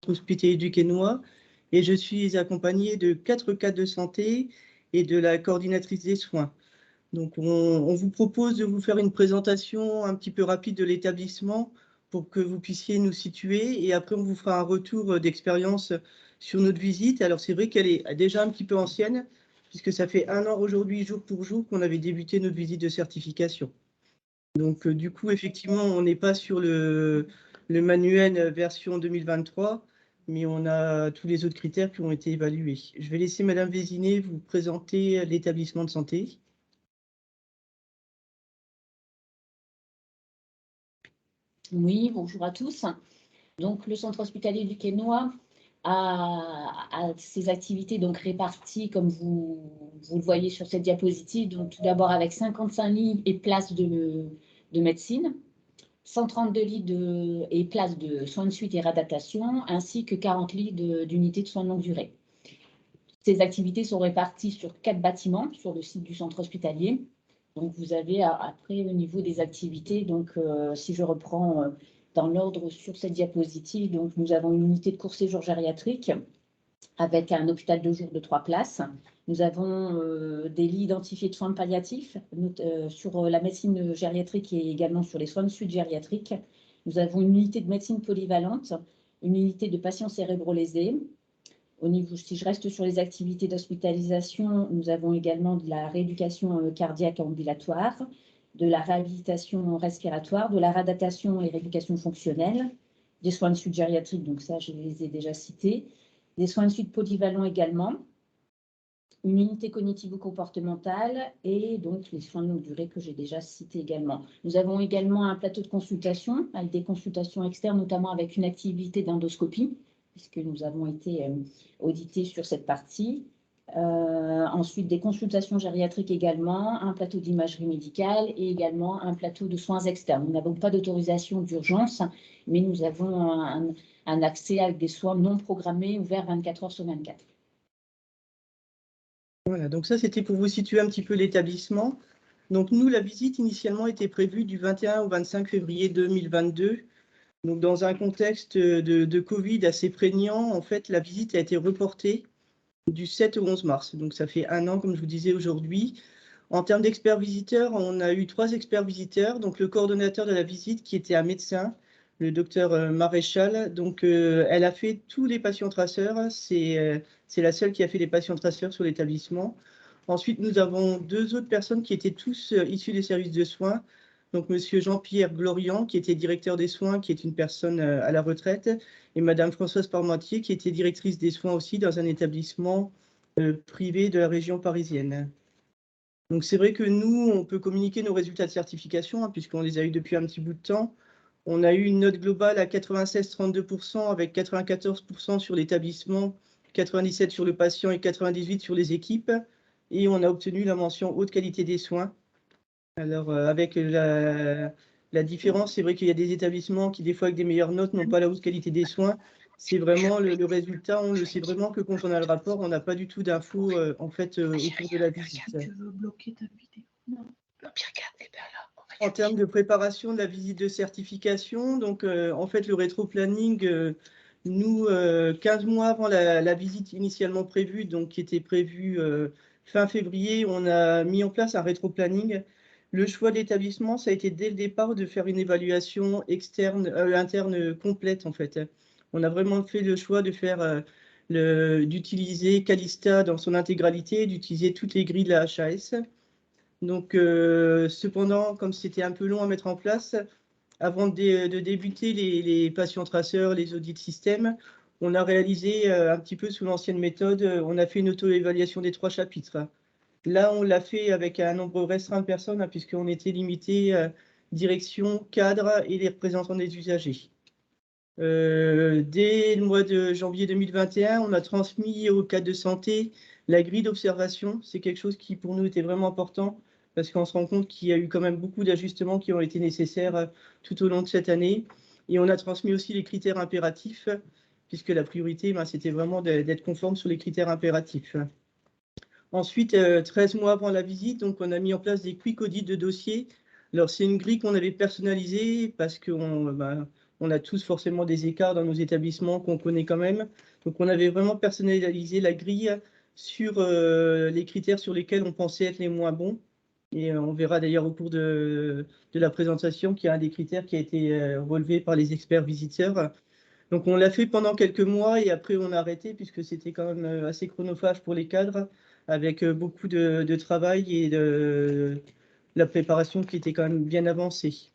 hospitalier du Quesnoy et je suis accompagnée de 4 cadres de santé et de la coordinatrice des soins. Donc, on vous propose de vous faire une présentation un petit peu rapide de l'établissement pour que vous puissiez nous situer et après, on vous fera un retour d'expérience sur notre visite. Alors, c'est vrai qu'elle est déjà un petit peu ancienne puisque ça fait 1 an aujourd'hui, jour pour jour, qu'on avait débuté notre visite de certification. Donc, du coup, effectivement, on n'est pas sur le manuel version 2023, mais on a tous les autres critères qui ont été évalués. Je vais laisser Madame Vézinet vous présenter l'établissement de santé. Oui, bonjour à tous. Donc, le centre hospitalier du Quesnoy a ses activités donc réparties, comme vous le voyez sur cette diapositive. Donc, tout d'abord avec 55 lits et places de médecine, 132 lits et places de soins de suite et réadaptation, ainsi que 40 lits d'unités de soins de longue durée. Ces activités sont réparties sur 4 bâtiments sur le site du centre hospitalier. Donc, vous avez après au niveau des activités, donc si je reprends dans l'ordre sur cette diapositive, donc nous avons une unité de court séjour gériatrique avec un hôpital de jour de 3 places. Nous avons des lits identifiés de soins palliatifs sur la médecine gériatrique et également sur les soins de suite gériatriques. Nous avons une unité de médecine polyvalente, une unité de patients cérébro-lésés. Au niveau, si je reste sur les activités d'hospitalisation, nous avons également de la rééducation cardiaque ambulatoire, de la réhabilitation respiratoire, de la réadaptation et rééducation fonctionnelle, des soins de suite gériatriques, donc ça, je les ai déjà cités, des soins de suite polyvalents également, une unité cognitivo-comportementale et donc les soins de longue durée que j'ai déjà cités également. Nous avons également un plateau de consultation avec des consultations externes, notamment avec une activité d'endoscopie, puisque nous avons été audités sur cette partie. Ensuite, des consultations gériatriques également, un plateau d'imagerie médicale et également un plateau de soins externes. Nous n'avons pas d'autorisation d'urgence, mais nous avons un accès avec des soins non programmés ouverts 24 heures sur 24. Voilà, donc ça, c'était pour vous situer un petit peu l'établissement. Donc, nous, la visite initialement était prévue du 21 au 25 février 2022. Donc, dans un contexte de Covid assez prégnant, en fait, la visite a été reportée du 7 au 11 mars. Donc, ça fait 1 an, comme je vous disais aujourd'hui. En termes d'experts visiteurs, on a eu 3 experts visiteurs. Donc, le coordonnateur de la visite, qui était un médecin, le docteur Maréchal. Donc, elle a fait tous les patients traceurs. C'est la seule qui a fait les patients traceurs sur l'établissement. Ensuite, nous avons 2 autres personnes qui étaient tous issus des services de soins. Donc, monsieur Jean-Pierre Glorian, qui était directeur des soins, qui est une personne à la retraite, et madame Françoise Parmentier, qui était directrice des soins aussi dans un établissement privé de la région parisienne. Donc, c'est vrai que nous, on peut communiquer nos résultats de certification, hein, puisqu'on les a eu depuis un petit bout de temps. On a eu une note globale à 96,32% avec 94% sur l'établissement, 97% sur le patient et 98% sur les équipes. Et on a obtenu la mention haute qualité des soins. Alors, avec la différence, c'est vrai qu'il y a des établissements qui, des fois, avec des meilleures notes, n'ont pas la haute qualité des soins. C'est vraiment le résultat, on le sait vraiment que quand on a le rapport, on n'a pas du tout d'infos en fait autour de la visite. Tu veux bloquer ta vidéo? Non. En termes de préparation de la visite de certification, donc en fait le rétro-planning, nous, 15 mois avant la visite initialement prévue, donc qui était prévue fin février, on a mis en place un rétro-planning. Le choix de l'établissement, ça a été dès le départ de faire une évaluation interne complète en fait. On a vraiment fait le choix de faire d'utiliser Calista dans son intégralité, d'utiliser toutes les grilles de la HAS. Donc, cependant, comme c'était un peu long à mettre en place, avant de débuter les patients traceurs, les audits système, on a réalisé un petit peu sous l'ancienne méthode, on a fait une auto-évaluation des 3 chapitres. Là, on l'a fait avec un nombre restreint de personnes, hein, puisqu'on était limité direction, cadre et les représentants des usagers. Dès le mois de janvier 2021, on a transmis au cadre de santé la grille d'observation. C'est quelque chose qui, pour nous, était vraiment important parce qu'on se rend compte qu'il y a eu quand même beaucoup d'ajustements qui ont été nécessaires tout au long de cette année. Et on a transmis aussi les critères impératifs, puisque la priorité, c'était vraiment d'être conforme sur les critères impératifs. Ensuite, 13 mois avant la visite, donc on a mis en place des quick audits de dossiers. Alors, c'est une grille qu'on avait personnalisée parce qu'on on a tous forcément des écarts dans nos établissements qu'on connaît quand même. Donc, on avait vraiment personnalisé la grille sur les critères sur lesquels on pensait être les moins bons. Et on verra d'ailleurs au cours de la présentation qu'il y a un des critères qui a été relevé par les experts visiteurs. Donc, on l'a fait pendant quelques mois et après, on a arrêté puisque c'était quand même assez chronophage pour les cadres, avec beaucoup de travail et de la préparation qui était quand même bien avancée.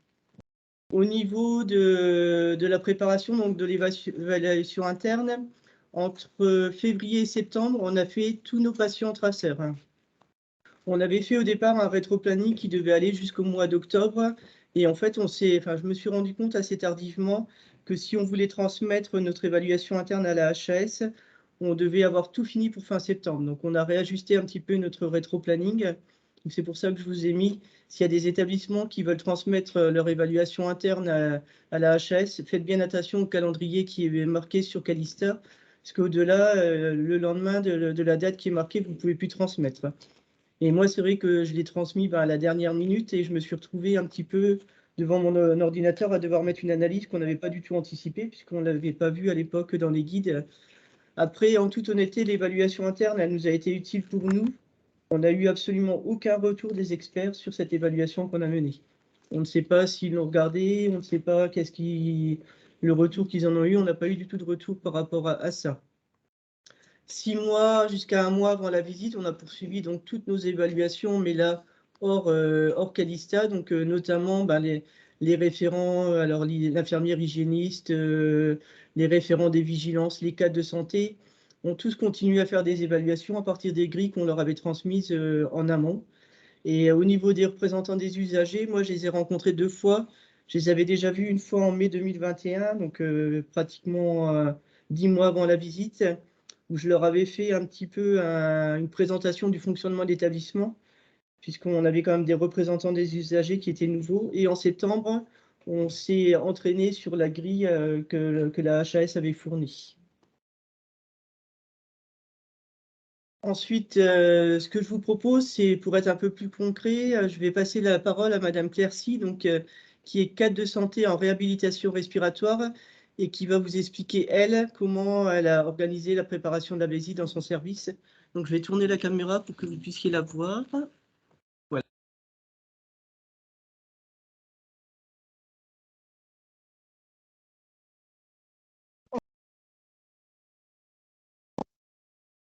Au niveau de la préparation, donc de l'évaluation interne, entre février et septembre, on a fait tous nos patients traceurs. On avait fait au départ un rétro-planning qui devait aller jusqu'au mois d'octobre. Et en fait, je me suis rendu compte assez tardivement que si on voulait transmettre notre évaluation interne à la HAS, on devait avoir tout fini pour fin septembre. Donc, on a réajusté un petit peu notre rétro-planning. C'est pour ça que je vous ai mis, s'il y a des établissements qui veulent transmettre leur évaluation interne à la HAS, faites bien attention au calendrier qui est marqué sur Calista, parce qu'au-delà, le lendemain de la date qui est marquée, vous ne pouvez plus transmettre. Et moi, c'est vrai que je l'ai transmis à la dernière minute et je me suis retrouvé un petit peu devant mon ordinateur à devoir mettre une analyse qu'on n'avait pas du tout anticipée puisqu'on ne l'avait pas vue à l'époque dans les guides. Après, en toute honnêteté, l'évaluation interne, elle nous a été utile pour nous. On n'a eu absolument aucun retour des experts sur cette évaluation qu'on a menée. On ne sait pas s'ils l'ont regardé, on ne sait pas le retour qu'ils en ont eu. On n'a pas eu du tout de retour par rapport à ça. 6 mois jusqu'à 1 mois avant la visite, on a poursuivi donc toutes nos évaluations, mais là, hors Calista, donc notamment les référents, alors l'infirmière hygiéniste, les référents des vigilances, les cadres de santé, ont tous continué à faire des évaluations à partir des grilles qu'on leur avait transmises en amont. Et au niveau des représentants des usagers, moi, je les ai rencontrés 2 fois. Je les avais déjà vus une fois en mai 2021, donc pratiquement 10 mois avant la visite, où je leur avais fait un petit peu une présentation du fonctionnement de l'établissement, puisqu'on avait quand même des représentants des usagers qui étaient nouveaux. Et en septembre, on s'est entraîné sur la grille que la HAS avait fournie. Ensuite, ce que je vous propose, c'est pour être un peu plus concret, je vais passer la parole à Madame Clercy, donc, qui est cadre de santé en réhabilitation respiratoire et qui va vous expliquer, elle, comment elle a organisé la préparation de la visite dans son service. Donc, je vais tourner la caméra pour que vous puissiez la voir. Voilà.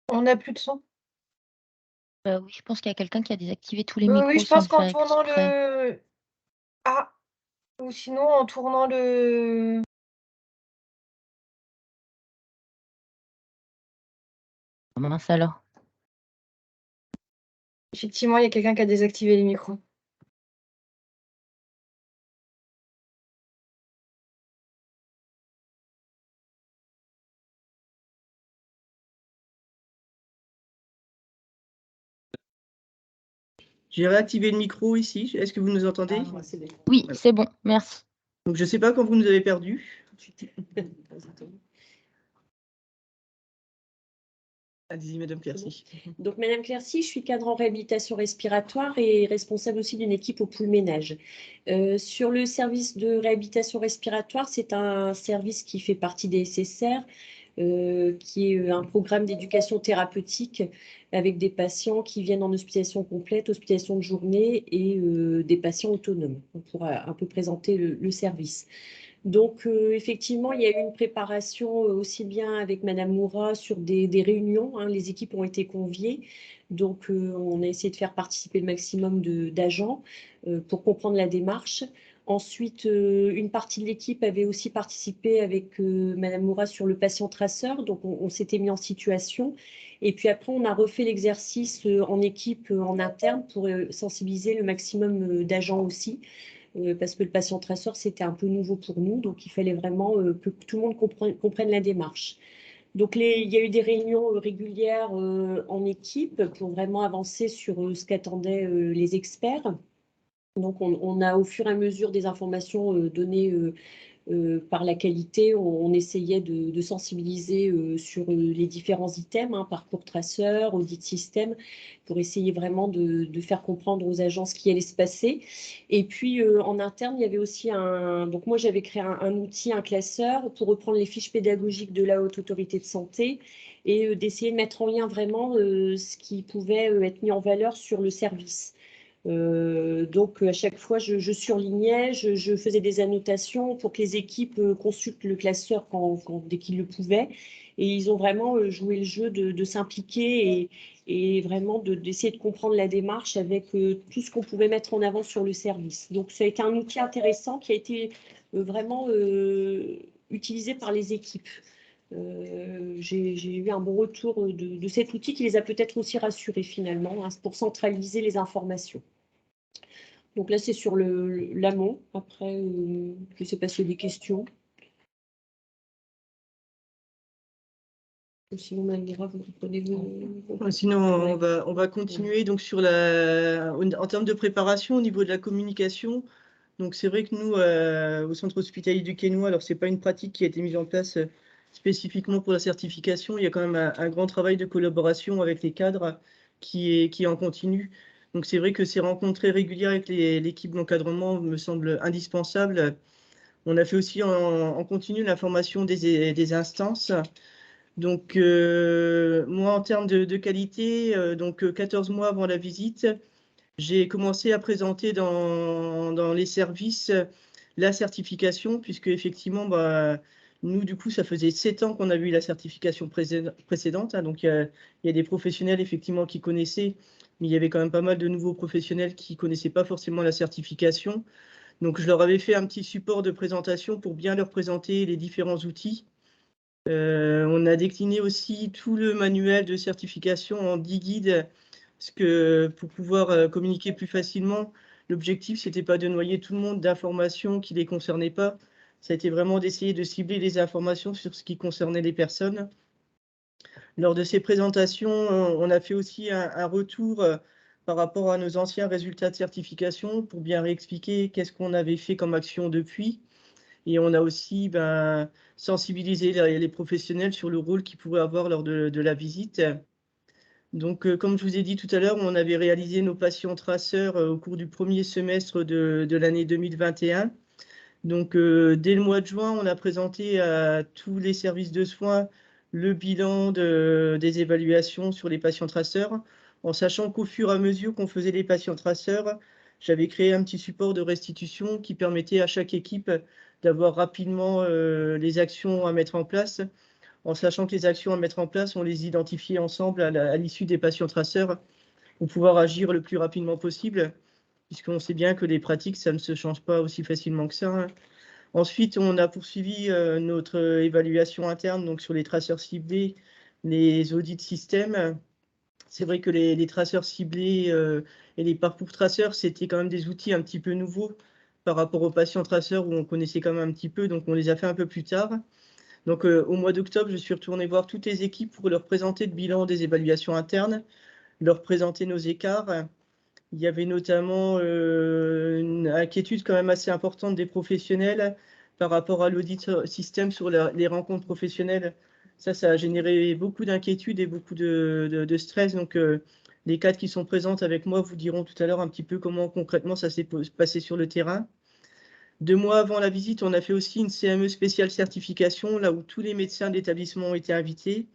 On n'a plus de son. Oui, je pense qu'il y a quelqu'un qui a désactivé tous les micros Oui, je sans pense le qu'en faire tournant exprès. le... Ah, ou sinon en tournant le... Mince alors. Effectivement, il y a quelqu'un qui a désactivé les micros. J'ai réactivé le micro ici. Est-ce que vous nous entendez? Oui, c'est bon, merci. Donc, je ne sais pas quand vous nous avez perdus. Allez-y, Madame Clercy. Donc, Madame Clercy, je suis cadre en réhabilitation respiratoire et responsable aussi d'une équipe au pool ménage. Sur le service de réhabilitation respiratoire, c'est un service qui fait partie des SSR, qui est un programme d'éducation thérapeutique avec des patients qui viennent en hospitalisation complète, hospitalisation de journée et des patients autonomes. On pourra un peu présenter le service. Donc, effectivement, il y a eu une préparation aussi bien avec Madame Moura sur des réunions. Hein, les équipes ont été conviées. Donc, on a essayé de faire participer le maximum d'agents pour comprendre la démarche. Ensuite, une partie de l'équipe avait aussi participé avec Madame Moura sur le patient traceur. Donc, on s'était mis en situation. Et puis après, on a refait l'exercice en équipe, en interne, pour sensibiliser le maximum d'agents aussi. Parce que le patient traceur, c'était un peu nouveau pour nous, donc il fallait vraiment que tout le monde comprenne la démarche. Donc, il y a eu des réunions régulières en équipe pour vraiment avancer sur ce qu'attendaient les experts. Donc, on a au fur et à mesure des informations données par la qualité, on essayait de sensibiliser sur les différents items, hein, parcours traceur, audit système, pour essayer vraiment de faire comprendre aux agents ce qui allait se passer. Et puis en interne, il y avait aussi donc moi j'avais créé un outil, un classeur, pour reprendre les fiches pédagogiques de la Haute Autorité de Santé et d'essayer de mettre en lien vraiment ce qui pouvait être mis en valeur sur le service. Donc à chaque fois je surlignais, je faisais des annotations pour que les équipes consultent le classeur dès qu'ils le pouvaient, et ils ont vraiment joué le jeu de s'impliquer et vraiment d'essayer de comprendre la démarche avec tout ce qu'on pouvait mettre en avant sur le service. Donc ça a été un outil intéressant qui a été vraiment utilisé par les équipes. J'ai eu un bon retour de cet outil qui les a peut-être aussi rassurés finalement, hein, pour centraliser les informations. Donc là, c'est sur l'amont. Après, je ne sais pas s'il y a des questions. Sinon, Manuela, vous prenez Sinon, on va continuer donc sur en termes de préparation au niveau de la communication. Donc c'est vrai que nous, au centre hospitalier du Quesnoy, alors c'est pas une pratique qui a été mise en place spécifiquement pour la certification. Il y a quand même un grand travail de collaboration avec les cadres qui est en continu. Donc c'est vrai que ces rencontres très régulières avec l'équipe d'encadrement me semblent indispensables. On a fait aussi en continu la formation des instances. Donc moi, en termes de qualité, donc 14 mois avant la visite, j'ai commencé à présenter dans les services la certification, puisque effectivement, nous, du coup, ça faisait 7 ans qu'on a eu la certification précédente. Hein, donc, il y a des professionnels, effectivement, qui connaissaient, mais il y avait quand même pas mal de nouveaux professionnels qui ne connaissaient pas forcément la certification. Donc, je leur avais fait un petit support de présentation pour bien leur présenter les différents outils. On a décliné aussi tout le manuel de certification en 10 guides, parce que pour pouvoir communiquer plus facilement, l'objectif, c'était pas de noyer tout le monde d'informations qui ne les concernaient pas. Ça a été vraiment d'essayer de cibler les informations sur ce qui concernait les personnes. Lors de ces présentations, on a fait aussi un retour par rapport à nos anciens résultats de certification pour bien réexpliquer qu'est-ce qu'on avait fait comme action depuis. Et on a aussi sensibilisé les professionnels sur le rôle qu'ils pourraient avoir lors de la visite. Donc, comme je vous ai dit tout à l'heure, on avait réalisé nos patients traceurs au cours du premier semestre de l'année 2021. Donc, dès le mois de juin, on a présenté à tous les services de soins le bilan des évaluations sur les patients traceurs, en sachant qu'au fur et à mesure qu'on faisait les patients traceurs, j'avais créé un petit support de restitution qui permettait à chaque équipe d'avoir rapidement les actions à mettre en place, en sachant que les actions à mettre en place, on les identifiait ensemble à l'issue des patients traceurs pour pouvoir agir le plus rapidement possible, puisqu'on sait bien que les pratiques, ça ne se change pas aussi facilement que ça. Hein. Ensuite, on a poursuivi notre évaluation interne donc sur les traceurs ciblés, les audits système. C'est vrai que les traceurs ciblés et les parcours traceurs, c'était quand même des outils un petit peu nouveaux par rapport aux patients traceurs où on connaissait quand même un petit peu, donc on les a fait un peu plus tard. Donc au mois d'octobre, je suis retourné voir toutes les équipes pour leur présenter le bilan des évaluations internes, leur présenter nos écarts. Il y avait notamment une inquiétude quand même assez importante des professionnels par rapport à l'audit système sur les rencontres professionnelles. Ça a généré beaucoup d'inquiétudes et beaucoup de stress. Donc, les cadres qui sont présents avec moi vous diront tout à l'heure un petit peu comment concrètement ça s'est passé sur le terrain. 2 mois avant la visite, on a fait aussi une CME spéciale certification, là où tous les médecins de l'établissement ont été invités.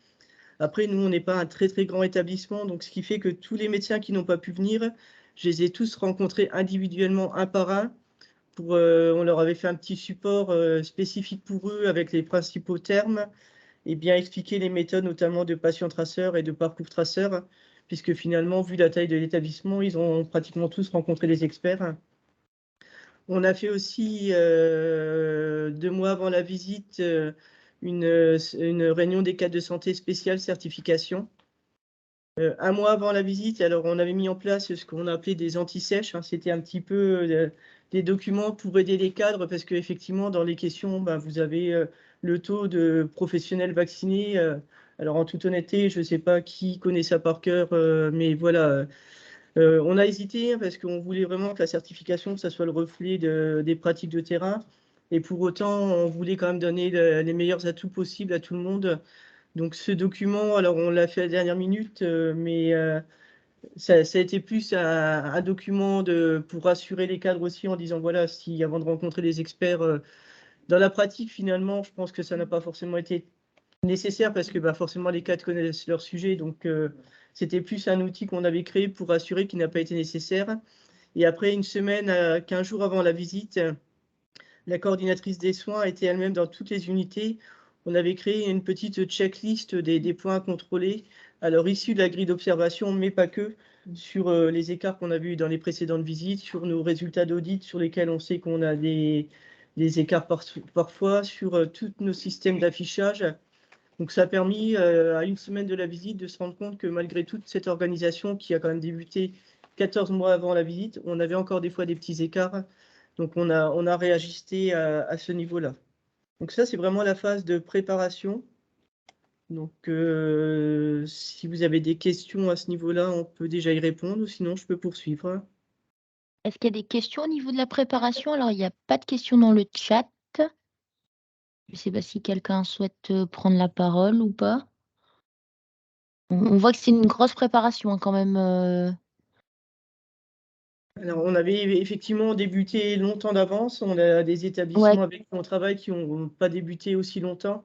Après, nous, on n'est pas un très, très grand établissement, donc ce qui fait que tous les médecins qui n'ont pas pu venir, je les ai tous rencontrés individuellement, un par un. On leur avait fait un petit support spécifique pour eux avec les principaux termes et bien expliquer les méthodes, notamment de patient traceur et de parcours traceur, puisque finalement, vu la taille de l'établissement, ils ont pratiquement tous rencontré les experts. On a fait aussi, 2 mois avant la visite, une réunion des cadres de santé spéciale certification. 1 mois avant la visite, alors on avait mis en place ce qu'on appelait des anti-sèches. Hein, c'était un petit peu des documents pour aider les cadres, parce qu'effectivement, dans les questions, vous avez le taux de professionnels vaccinés. Alors en toute honnêteté, je ne sais pas qui connaît ça par cœur, mais voilà. On a hésité parce qu'on voulait vraiment que la certification, ça soit le reflet des pratiques de terrain. Et pour autant, on voulait quand même donner les meilleurs atouts possibles à tout le monde. Donc ce document, alors on l'a fait à la dernière minute, mais ça a été plus un document pour rassurer les cadres aussi en disant, voilà, si avant de rencontrer les experts, dans la pratique, finalement, je pense que ça n'a pas forcément été nécessaire parce que forcément les cadres connaissent leur sujet. Donc c'était plus un outil qu'on avait créé pour rassurer qu'il n'a pas été nécessaire. Et après, une semaine, 15 jours avant la visite, la coordinatrice des soins était elle-même dans toutes les unités. On avait créé une petite checklist des points à contrôler, alors issus de la grille d'observation, mais pas que, sur les écarts qu'on a vus dans les précédentes visites, sur nos résultats d'audit sur lesquels on sait qu'on a des écarts parfois, sur tous nos systèmes d'affichage. Donc ça a permis à une semaine de la visite de se rendre compte que malgré toute cette organisation qui a quand même débuté 14 mois avant la visite, on avait encore des fois des petits écarts. Donc on a réajusté à ce niveau-là. Donc ça, c'est vraiment la phase de préparation. Donc si vous avez des questions à ce niveau-là, on peut déjà y répondre, ou sinon je peux poursuivre. Est-ce qu'il y a des questions au niveau de la préparation? Alors, il n'y a pas de questions dans le chat. Je ne sais pas si quelqu'un souhaite prendre la parole ou pas. On voit que c'est une grosse préparation quand même. Alors, on avait effectivement débuté longtemps d'avance. On a des établissements avec qui on travaille qui n'ont pas débuté aussi longtemps.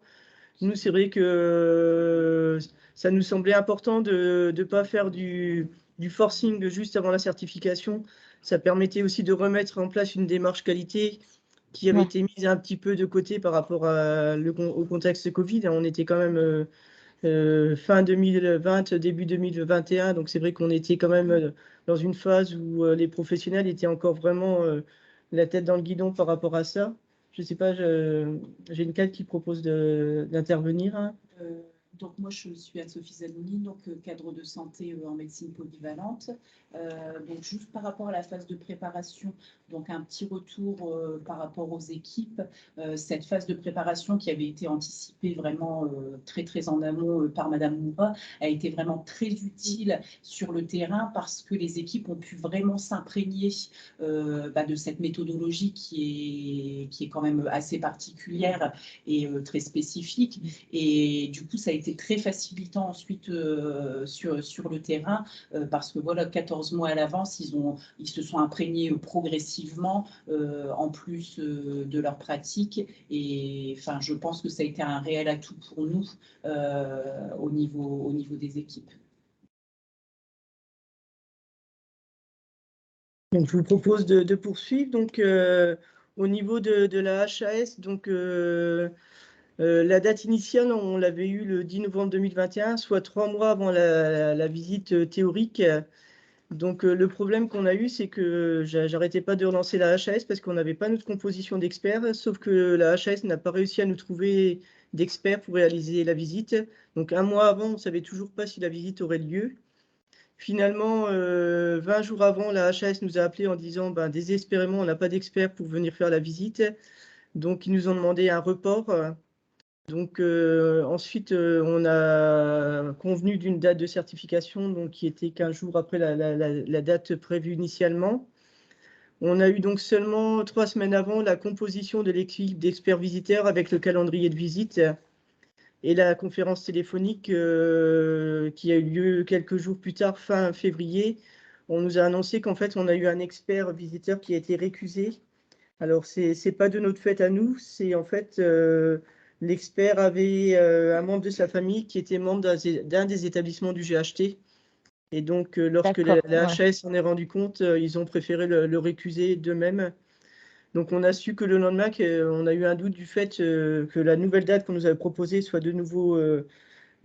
Nous, c'est vrai que ça nous semblait important de ne pas faire du forcing juste avant la certification. Ça permettait aussi de remettre en place une démarche qualité qui avait été mise un petit peu de côté par rapport au contexte Covid. On était quand même fin 2020, début 2021. Donc c'est vrai qu'on était quand même dans une phase où les professionnels étaient encore vraiment la tête dans le guidon par rapport à ça. Je ne sais pas, j'ai une cadre qui propose d'intervenir. Donc moi, je suis Anne-Sophie Zanoni, donc cadre de santé en médecine polyvalente. Donc juste par rapport à la phase de préparation, donc un petit retour par rapport aux équipes. Cette phase de préparation qui avait été anticipée vraiment très très en amont par Madame Moura a été vraiment très utile sur le terrain parce que les équipes ont pu vraiment s'imprégner de cette méthodologie qui est quand même assez particulière et très spécifique. Et du coup, ça a été très facilitant ensuite sur le terrain parce que voilà, 14 mois à l'avance, ils se sont imprégnés progressivement en plus de leur pratique. Et enfin, je pense que ça a été un réel atout pour nous au niveau des équipes. Donc, je vous propose de poursuivre. Donc, au niveau de la HAS, donc, la date initiale, on l'avait eue le 10 novembre 2021, soit 3 mois avant la visite théorique. Donc, le problème qu'on a eu, c'est que j'arrêtais pas de relancer la HAS parce qu'on n'avait pas notre composition d'experts, sauf que la HAS n'a pas réussi à nous trouver d'experts pour réaliser la visite. Donc, un mois avant, on ne savait toujours pas si la visite aurait lieu. Finalement, 20 jours avant, la HAS nous a appelé en disant désespérément, on n'a pas d'experts pour venir faire la visite. Donc, ils nous ont demandé un report. Donc, ensuite, on a convenu d'une date de certification donc, qui était 15 jours après la date prévue initialement. On a eu donc seulement 3 semaines avant la composition de l'équipe d'experts visiteurs avec le calendrier de visite et la conférence téléphonique qui a eu lieu quelques jours plus tard, fin février. On nous a annoncé qu'en fait, on a eu un expert visiteur qui a été récusé. Alors, ce n'est pas de notre fait à nous, c'est en fait l'expert avait un membre de sa famille qui était membre d'un des établissements du GHT. Et donc, lorsque la HAS s'en est rendu compte, ils ont préféré le récuser d'eux-mêmes. Donc, on a su que le lendemain, on a eu un doute du fait que la nouvelle date qu'on nous avait proposée soit de nouveau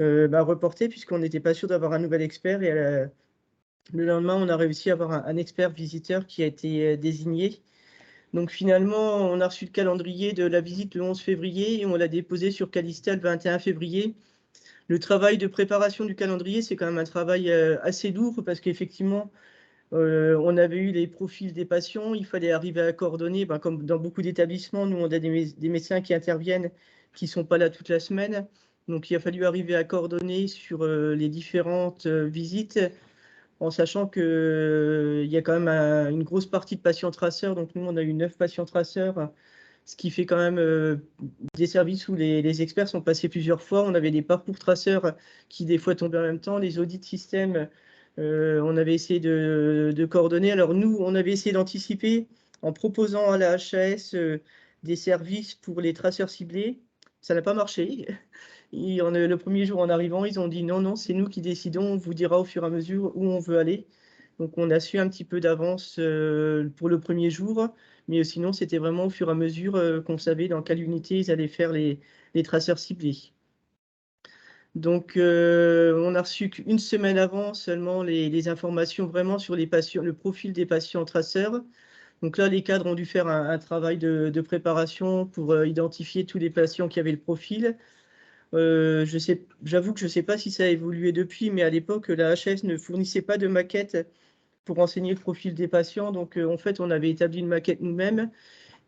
reportée, puisqu'on n'était pas sûr d'avoir un nouvel expert. Et le lendemain, on a réussi à avoir un expert visiteur qui a été désigné. Donc finalement, on a reçu le calendrier de la visite le 11 février et on l'a déposé sur Calista le 21 février. Le travail de préparation du calendrier, c'est quand même un travail assez lourd parce qu'effectivement, on avait eu les profils des patients, il fallait arriver à coordonner, comme dans beaucoup d'établissements, nous on a des médecins qui interviennent, qui ne sont pas là toute la semaine. Donc il a fallu arriver à coordonner sur les différentes visites, en sachant qu'il y a quand même une grosse partie de patients traceurs. Donc nous, on a eu 9 patients traceurs ce qui fait quand même des services où les experts sont passés plusieurs fois. On avait des parcours traceurs qui des fois tombaient en même temps, les audits système, on avait essayé de coordonner. Alors nous, on avait essayé d'anticiper en proposant à la HAS des services pour les traceurs ciblés. Ça n'a pas marché. Le premier jour en arrivant, ils ont dit non, non, c'est nous qui décidons, on vous dira au fur et à mesure où on veut aller. Donc on a su un petit peu d'avance pour le premier jour, mais sinon c'était vraiment au fur et à mesure qu'on savait dans quelle unité ils allaient faire les traceurs ciblés. Donc on a reçu qu'une semaine avant seulement les informations vraiment sur les patients, le profil des patients traceurs. Donc là, les cadres ont dû faire un travail de préparation pour identifier tous les patients qui avaient le profil. J'avoue que je ne sais pas si ça a évolué depuis, mais à l'époque, la HAS ne fournissait pas de maquette pour renseigner le profil des patients. Donc, en fait, on avait établi une maquette nous-mêmes.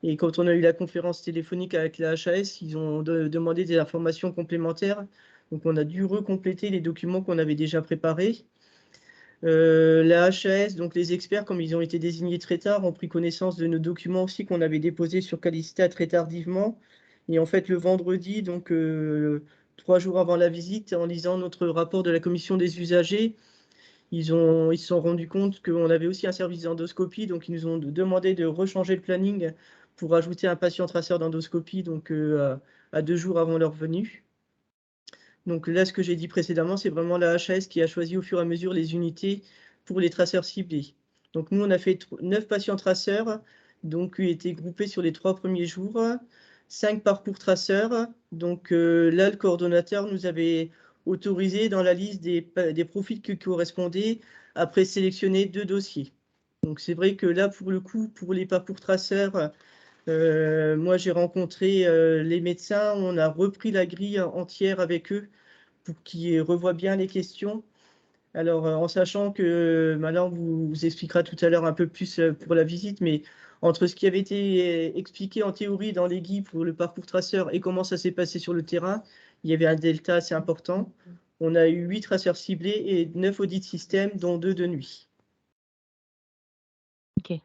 Et quand on a eu la conférence téléphonique avec la HAS, ils ont demandé des informations complémentaires. Donc, on a dû recompléter les documents qu'on avait déjà préparés. La HAS, donc les experts, comme ils ont été désignés très tard, ont pris connaissance de nos documents aussi qu'on avait déposés sur Calista très tardivement. Et en fait, le vendredi, donc 3 jours avant la visite, en lisant notre rapport de la commission des usagers, ils se sont rendus compte qu'on avait aussi un service d'endoscopie, donc ils nous ont demandé de rechanger le planning pour ajouter un patient traceur d'endoscopie donc à 2 jours avant leur venue. Donc là, ce que j'ai dit précédemment, c'est vraiment la HAS qui a choisi au fur et à mesure les unités pour les traceurs ciblés. Donc nous, on a fait 9 patients traceurs, donc qui étaient groupés sur les 3 premiers jours, 5 parcours traceurs. Donc là, le coordonnateur nous avait autorisé dans la liste des profils qui correspondaient, après sélectionner 2 dossiers. Donc c'est vrai que là, pour le coup, pour les parcours traceurs, moi j'ai rencontré les médecins, on a repris la grille entière avec eux pour qu'ils revoient bien les questions. Alors, en sachant que maintenant, vous expliquera tout à l'heure un peu plus pour la visite, mais entre ce qui avait été expliqué en théorie dans les guides pour le parcours traceur et comment ça s'est passé sur le terrain, il y avait un delta assez important. On a eu 8 traceurs ciblés et 9 audits système, dont 2 de nuit. Ok.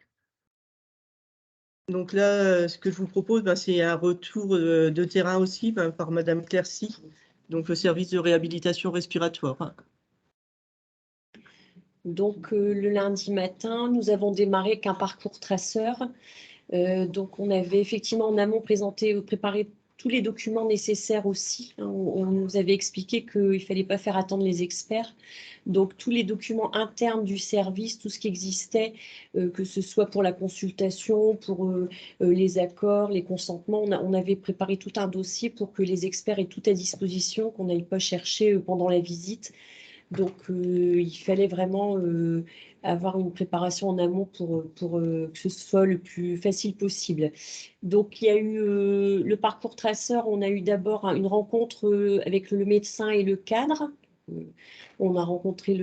Donc là, ce que je vous propose, c'est un retour de terrain aussi par Madame Clercy, donc le service de réhabilitation respiratoire. Donc, le lundi matin, nous avons démarré qu'un parcours traceur. Donc, on avait effectivement en amont préparé tous les documents nécessaires aussi. On nous avait expliqué qu'il ne fallait pas faire attendre les experts. Donc, tous les documents internes du service, tout ce qui existait, que ce soit pour la consultation, pour les accords, les consentements, on avait préparé tout un dossier pour que les experts aient tout à disposition, qu'on n'aille pas chercher pendant la visite. Donc, il fallait vraiment avoir une préparation en amont pour que ce soit le plus facile possible. Donc, il y a eu le parcours traceur. On a eu d'abord une rencontre avec le médecin et le cadre. On a rencontré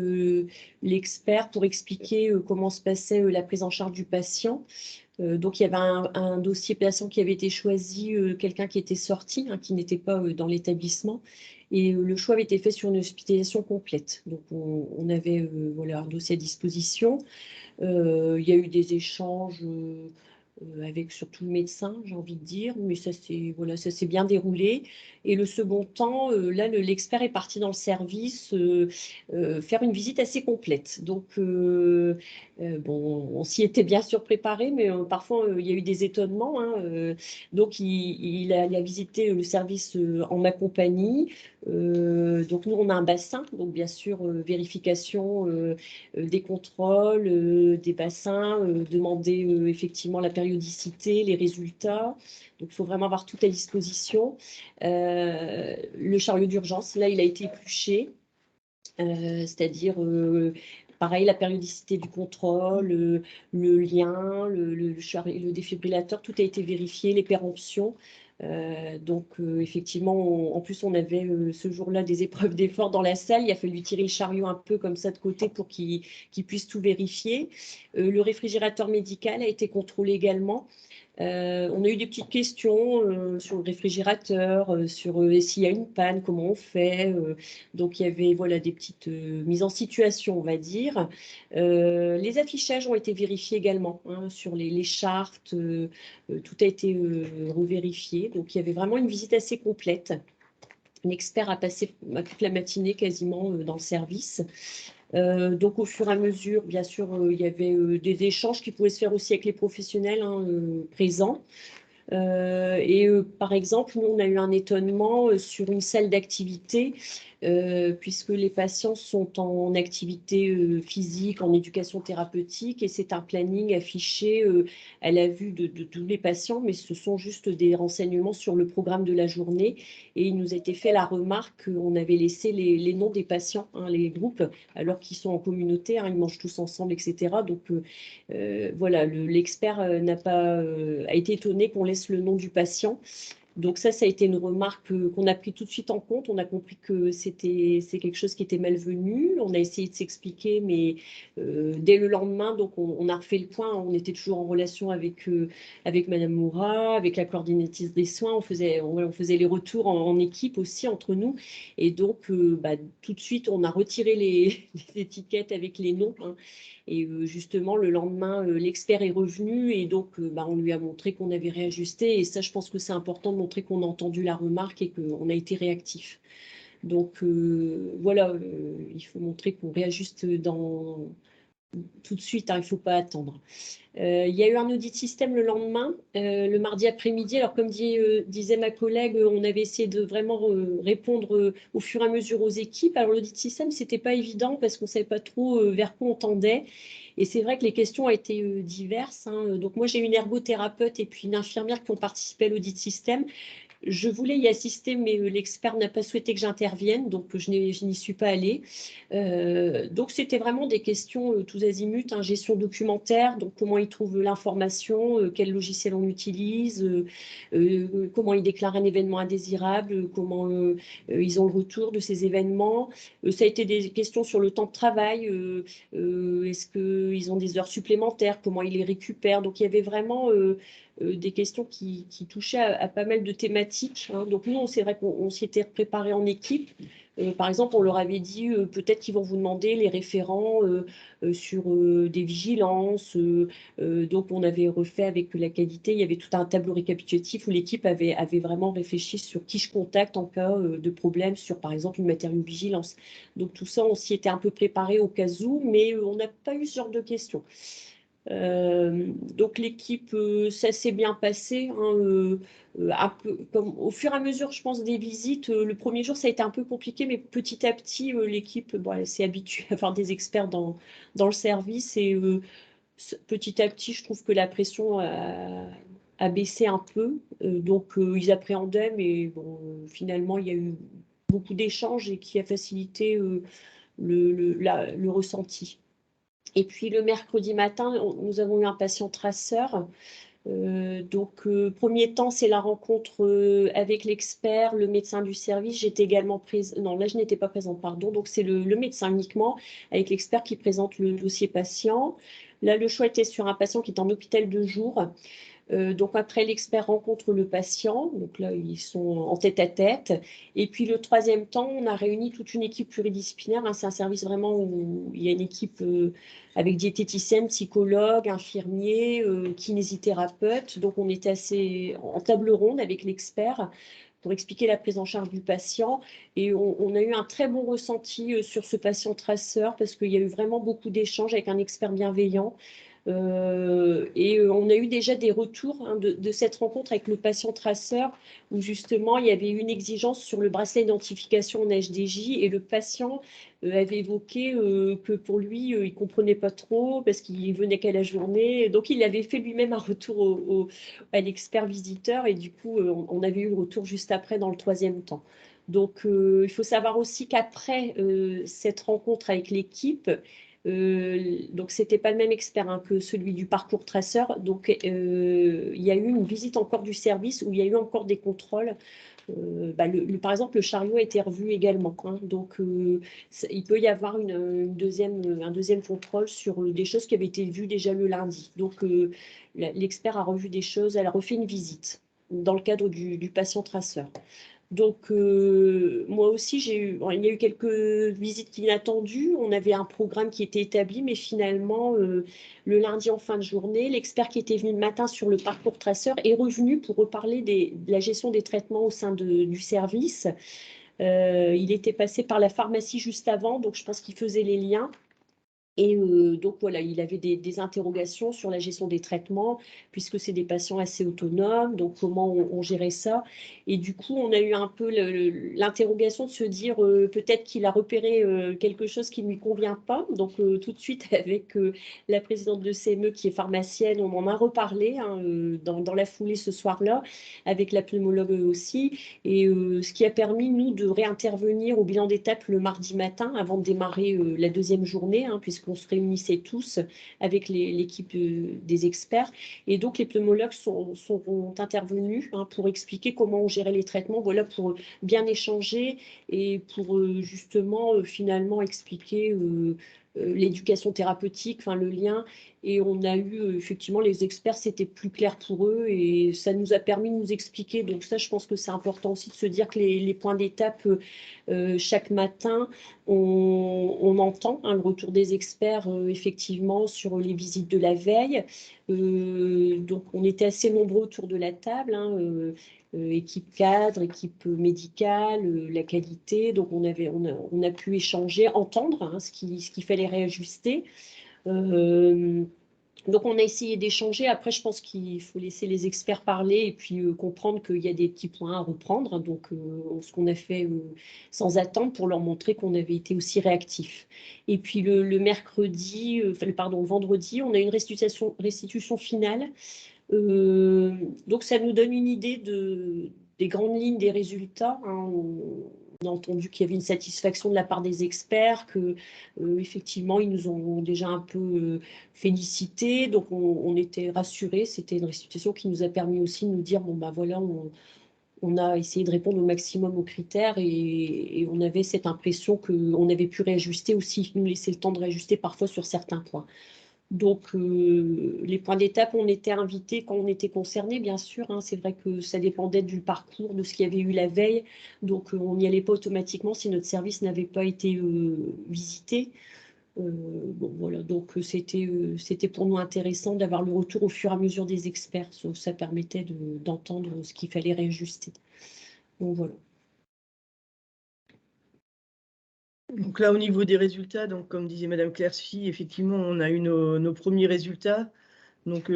l'expert pour expliquer comment se passait la prise en charge du patient. Donc, il y avait un dossier patient qui avait été choisi, quelqu'un qui était sorti, qui n'était pas dans l'établissement. Et le choix avait été fait sur une hospitalisation complète. Donc, on avait voilà, un dossier à disposition. Il y a eu des échanges avec surtout le médecin, j'ai envie de dire, mais ça s'est bien déroulé. Et le second temps, là, l'expert est parti dans le service faire une visite assez complète. Donc, bon, on s'y était bien sûr préparé, mais parfois, il y a eu des étonnements. Donc, il a visité le service en ma compagnie. Donc, nous, on a un bassin, donc bien sûr, vérification des contrôles, des bassins, demander effectivement la périodicité, les résultats. Donc, il faut vraiment avoir tout à disposition. Le chariot d'urgence, là, il a été épluché, c'est-à-dire pareil, la périodicité du contrôle, le lien, le défibrillateur, tout a été vérifié, les péremptions. Donc, effectivement, en plus, on avait ce jour-là des épreuves d'effort dans la salle. Il a fallu tirer le chariot un peu comme ça de côté pour qu'il puisse tout vérifier. Le réfrigérateur médical a été contrôlé également. On a eu des petites questions sur le réfrigérateur, sur s'il y a une panne, comment on fait. Donc, il y avait voilà, des petites mises en situation, on va dire. Les affichages ont été vérifiés également hein, sur les chartes. Tout a été revérifié. Donc, il y avait vraiment une visite assez complète. Un expert a passé toute la matinée quasiment dans le service. Donc, au fur et à mesure, bien sûr, il y avait des échanges qui pouvaient se faire aussi avec les professionnels hein, présents. Par exemple, nous, on a eu un étonnement sur une salle d'activité, puisque les patients sont en activité physique, en éducation thérapeutique, et c'est un planning affiché à la vue de tous les patients, mais ce sont juste des renseignements sur le programme de la journée. Et il nous a été fait la remarque qu'on avait laissé les noms des patients, hein, les groupes, alors qu'ils sont en communauté, hein, ils mangent tous ensemble, etc. Donc, voilà, l'expert a été étonné qu'on laisse le nom du patient. Donc ça a été une remarque qu'on a pris tout de suite en compte. On a compris que c'est quelque chose qui était malvenu. On a essayé de s'expliquer, mais dès le lendemain, donc on a refait le point. On était toujours en relation avec Madame Moura, avec la coordinatrice des soins. On faisait les retours en équipe aussi entre nous. Et donc, tout de suite, on a retiré les étiquettes avec les noms. Hein. Et justement, le lendemain, l'expert est revenu et donc on lui a montré qu'on avait réajusté. Et ça, je pense que c'est important de montrer qu'on a entendu la remarque et qu'on a été réactif. Donc voilà, il faut montrer qu'on réajuste tout de suite, hein, il ne faut pas attendre. Il y a eu un audit système le lendemain, le mardi après-midi. Alors, comme disait ma collègue, on avait essayé de vraiment répondre au fur et à mesure aux équipes. Alors, l'audit système, ce n'était pas évident parce qu'on ne savait pas trop vers quoi on tendait. Et c'est vrai que les questions ont été diverses. Hein. Donc, moi, j'ai une ergothérapeute et puis une infirmière qui ont participé à l'audit système. Je voulais y assister, mais l'expert n'a pas souhaité que j'intervienne, donc je n'y suis pas allée. Donc, c'était vraiment des questions tous azimuts, hein, gestion documentaire, donc comment ils trouvent l'information, quel logiciel on utilise, comment ils déclarent un événement indésirable, comment ils ont le retour de ces événements. Ça a été des questions sur le temps de travail, est-ce qu'ils ont des heures supplémentaires, comment ils les récupèrent. Donc, il y avait vraiment des questions qui touchaient à pas mal de thématiques. Hein. Donc nous, c'est vrai qu'on s'y était préparé en équipe. Par exemple, on leur avait dit peut-être qu'ils vont vous demander les référents sur des vigilances. Donc on avait refait avec la qualité, il y avait tout un tableau récapitulatif où l'équipe avait vraiment réfléchi sur qui je contacte en cas de problème sur, par exemple, une matériau-vigilance. Donc tout ça, on s'y était un peu préparé au cas où, mais on n'a pas eu ce genre de questions. Donc l'équipe, ça s'est bien passé, hein, un peu, comme, au fur et à mesure, je pense, des visites. Le premier jour, ça a été un peu compliqué, mais petit à petit, l'équipe elle s'est habituée à avoir des experts dans le service. Et petit à petit, je trouve que la pression a baissé un peu. Donc ils appréhendaient, mais bon, finalement, il y a eu beaucoup d'échanges et qui a facilité le ressenti. Et puis le mercredi matin, nous avons eu un patient traceur. Donc, premier temps, c'est la rencontre avec l'expert, le médecin du service. J'étais également présente. Non, là, je n'étais pas présente, pardon. Donc, c'est le médecin uniquement, avec l'expert qui présente le dossier patient. Là, le choix était sur un patient qui est en hôpital de jour. Donc après, l'expert rencontre le patient. Donc là, ils sont en tête-à-tête. Et puis le troisième temps, on a réuni toute une équipe pluridisciplinaire. Hein. C'est un service vraiment où il y a une équipe avec diététicienne, psychologue, infirmier, kinésithérapeute. Donc on était assez en table ronde avec l'expert pour expliquer la prise en charge du patient. Et on a eu un très bon ressenti sur ce patient traceur parce qu'il y a eu vraiment beaucoup d'échanges avec un expert bienveillant. On a eu déjà des retours hein, de cette rencontre avec le patient traceur où justement il y avait une exigence sur le bracelet d'identification en HDJ et le patient avait évoqué que pour lui il ne comprenait pas trop parce qu'il venait qu'à la journée. Donc il avait fait lui-même un retour à l'expert visiteur et du coup on avait eu le retour juste après dans le troisième temps. Donc il faut savoir aussi qu'après cette rencontre avec l'équipe, donc, ce n'était pas le même expert hein, que celui du parcours traceur. Donc, il y a eu une visite encore du service où il y a eu encore des contrôles Par exemple, le chariot a été revu également, hein. Donc, il peut y avoir un deuxième contrôle sur des choses qui avaient été vues déjà le lundi. Donc, l'expert a revu des choses, elle a refait une visite dans le cadre du patient traceur. Donc, moi aussi, il y a eu quelques visites inattendues. On avait un programme qui était établi, mais finalement, le lundi en fin de journée, l'expert qui était venu le matin sur le parcours traceur est revenu pour reparler de la gestion des traitements au sein du service. Il était passé par la pharmacie juste avant, donc je pense qu'il faisait les liens. Et donc voilà, il avait des interrogations sur la gestion des traitements, puisque c'est des patients assez autonomes, donc comment on gérait ça. Et du coup, on a eu un peu l'interrogation de se dire peut-être qu'il a repéré quelque chose qui ne lui convient pas. Donc tout de suite, avec la présidente de CME qui est pharmacienne, on en a reparlé hein, dans la foulée ce soir-là, avec la pneumologue aussi. Et ce qui a permis, nous, de réintervenir au bilan d'étape le mardi matin avant de démarrer la deuxième journée, hein, puisqu'on se réunissait tous avec l'équipe des experts. Et donc, les pneumologues seront intervenus hein, pour expliquer comment on gérait les traitements, voilà, pour bien échanger et pour justement, finalement, expliquer l'éducation thérapeutique, enfin le lien. Et on a eu, effectivement, les experts, c'était plus clair pour eux et ça nous a permis de nous expliquer. Donc ça, je pense que c'est important aussi de se dire que les points d'étape, chaque matin, on entend hein, le retour des experts, effectivement, sur les visites de la veille. Donc, on était assez nombreux autour de la table, hein, équipe cadre, équipe médicale, la qualité. Donc, on a pu échanger, entendre hein, ce qu'il fallait réajuster. Donc, on a essayé d'échanger. Après, je pense qu'il faut laisser les experts parler et puis comprendre qu'il y a des petits points à reprendre. Donc, ce qu'on a fait sans attendre pour leur montrer qu'on avait été aussi réactifs. Et puis, le vendredi, on a une restitution finale. Donc, ça nous donne une idée des grandes lignes des résultats, hein. On a entendu qu'il y avait une satisfaction de la part des experts, que effectivement, ils nous ont déjà un peu félicité. Donc, on était rassurés. C'était une restitution qui nous a permis aussi de nous dire, bon, bah voilà, on a essayé de répondre au maximum aux critères et on avait cette impression qu'on avait pu réajuster aussi, nous laisser le temps de réajuster parfois sur certains points. Donc, les points d'étape, on était invités quand on était concernés, bien sûr. Hein. C'est vrai que ça dépendait du parcours, de ce qu'il y avait eu la veille. Donc, on n'y allait pas automatiquement si notre service n'avait pas été visité. Bon, voilà. Donc, c'était pour nous intéressant d'avoir le retour au fur et à mesure des experts. Ça permettait d'entendre ce qu'il fallait réajuster. Donc, voilà. Donc là, au niveau des résultats, donc comme disait Madame Clercy, effectivement, on a eu nos premiers résultats. Donc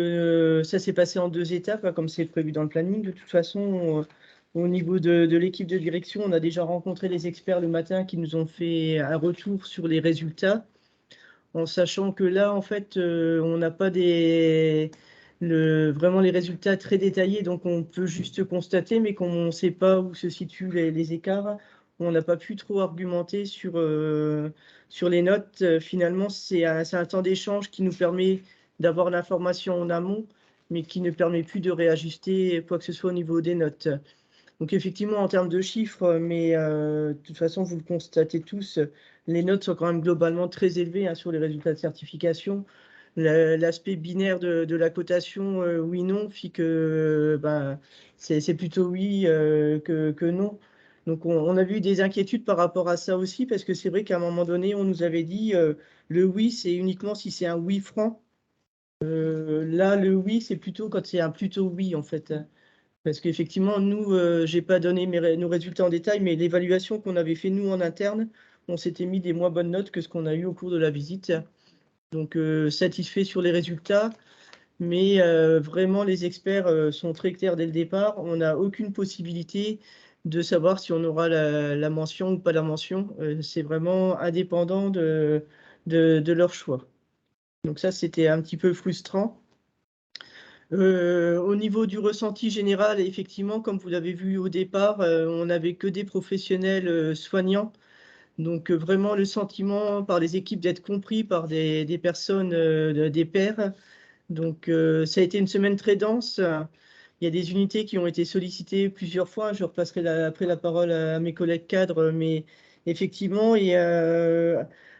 ça s'est passé en 2 étapes, hein, comme c'est prévu dans le planning. De toute façon, au niveau de l'équipe de direction, on a déjà rencontré les experts le matin qui nous ont fait un retour sur les résultats, en sachant que là, en fait, on n'a pas vraiment les résultats très détaillés, donc on peut juste constater, mais qu'on ne sait pas où se situent les écarts. On n'a pas pu trop argumenter sur les notes. Finalement, c'est un temps d'échange qui nous permet d'avoir l'information en amont, mais qui ne permet plus de réajuster quoi que ce soit au niveau des notes. Donc effectivement, en termes de chiffres, mais de toute façon, vous le constatez tous, les notes sont quand même globalement très élevées hein, sur les résultats de certification. L'aspect binaire de la cotation oui-non fait que c'est plutôt oui que non. Donc on a vu des inquiétudes par rapport à ça aussi, parce que c'est vrai qu'à un moment donné, on nous avait dit le oui, c'est uniquement si c'est un oui franc. Là, le oui, c'est plutôt quand c'est un plutôt oui, en fait. Parce qu'effectivement, nous, j'ai pas donné nos résultats en détail, mais l'évaluation qu'on avait fait nous en interne, on s'était mis des moins bonnes notes que ce qu'on a eu au cours de la visite. Donc, satisfait sur les résultats, mais vraiment, les experts sont très clairs dès le départ. On n'a aucune possibilité de savoir si on aura la mention ou pas la mention. C'est vraiment indépendant de leur choix. Donc ça, c'était un petit peu frustrant. Au niveau du ressenti général, effectivement, comme vous l'avez vu au départ, on n'avait que des professionnels soignants. Donc vraiment le sentiment par les équipes d'être compris par des personnes, des pairs. Donc ça a été une semaine très dense. il y a des unités qui ont été sollicitées plusieurs fois. Je repasserai après la parole à mes collègues cadres, mais effectivement,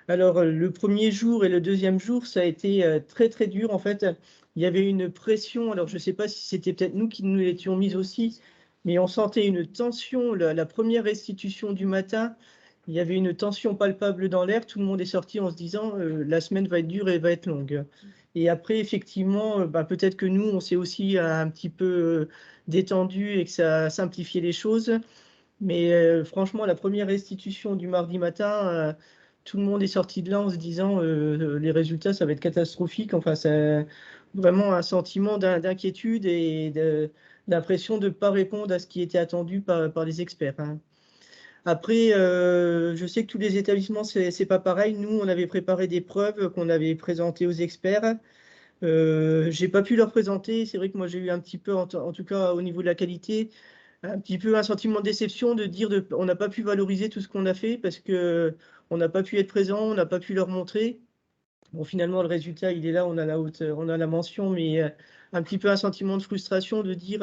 alors le premier jour et le deuxième jour, ça a été très très dur. En fait, il y avait une pression. Alors je ne sais pas si c'était peut-être nous qui nous l'étions mis aussi, mais on sentait une tension. La première restitution du matin, il y avait une tension palpable dans l'air. Tout le monde est sorti en se disant la semaine va être dure et va être longue. Et après, effectivement, peut-être que nous, on s'est aussi un petit peu détendu et que ça a simplifié les choses. Mais franchement, la première restitution du mardi matin, tout le monde est sorti de là en se disant les résultats, ça va être catastrophique. Enfin, c'est vraiment un sentiment d'inquiétude et d'impression de ne pas répondre à ce qui était attendu par les experts, hein. Après, je sais que tous les établissements, c'est pas pareil. Nous, on avait préparé des preuves qu'on avait présentées aux experts. J'ai pas pu leur présenter. C'est vrai que moi, j'ai eu un petit peu, en tout cas au niveau de la qualité, un petit peu un sentiment de déception de dire on n'a pas pu valoriser tout ce qu'on a fait parce que on n'a pas pu être présent, on n'a pas pu leur montrer. Bon, finalement, le résultat, il est là, on a la mention, mais un petit peu un sentiment de frustration de dire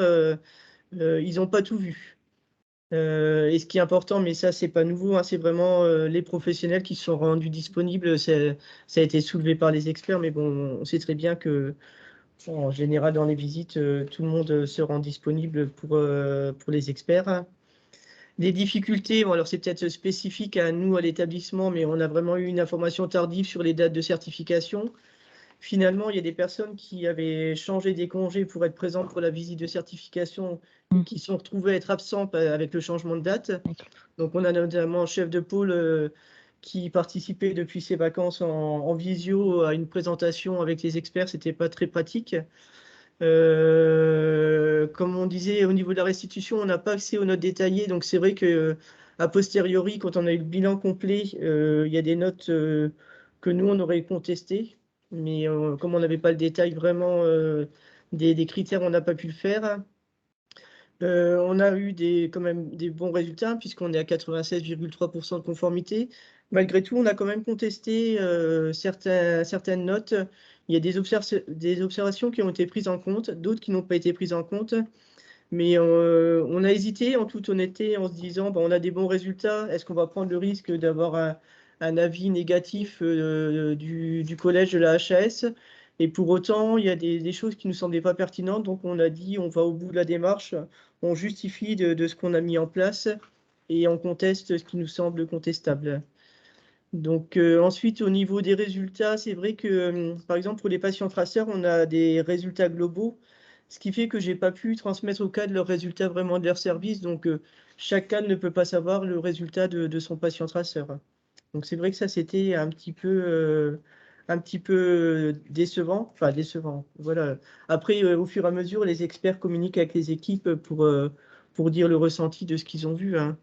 ils n'ont pas tout vu. Et ce qui est important, mais ça, c'est pas nouveau, hein, c'est vraiment les professionnels qui se sont rendus disponibles. Ça a été soulevé par les experts, mais bon, on sait très bien que, en général, dans les visites, tout le monde se rend disponible pour les experts. Les difficultés, bon, alors c'est peut-être spécifique à nous, à l'établissement, mais on a vraiment eu une information tardive sur les dates de certification. Finalement, il y a des personnes qui avaient changé des congés pour être présentes pour la visite de certification et qui se sont retrouvées à être absentes avec le changement de date. Donc, on a notamment un chef de pôle qui participait depuis ses vacances en visio à une présentation avec les experts. Ce n'était pas très pratique. Comme on disait, au niveau de la restitution, on n'a pas accès aux notes détaillées. Donc, c'est vrai que a posteriori, quand on a eu le bilan complet, il y a des notes que nous, on aurait contestées. Mais comme on n'avait pas le détail vraiment des critères, on n'a pas pu le faire. On a eu quand même des bons résultats puisqu'on est à 96,3% de conformité. Malgré tout, on a quand même contesté certaines notes. Il y a des observations qui ont été prises en compte, d'autres qui n'ont pas été prises en compte. Mais on a hésité en toute honnêteté en se disant on a des bons résultats, est-ce qu'on va prendre le risque d'avoir un avis négatif du collège de la HAS? Et pour autant, il y a des choses qui ne nous semblaient pas pertinentes, donc on a dit on va au bout de la démarche, on justifie de ce qu'on a mis en place et on conteste ce qui nous semble contestable. Donc ensuite, au niveau des résultats, c'est vrai que, par exemple, pour les patients traceurs, on a des résultats globaux, ce qui fait que je n'ai pas pu transmettre au cadre leurs résultats vraiment de leur service. Donc chaque cadre ne peut pas savoir le résultat de son patient traceur. Donc c'est vrai que ça, c'était un petit peu décevant. Enfin, décevant, voilà. Après, au fur et à mesure, les experts communiquent avec les équipes pour dire le ressenti de ce qu'ils ont vu, hein.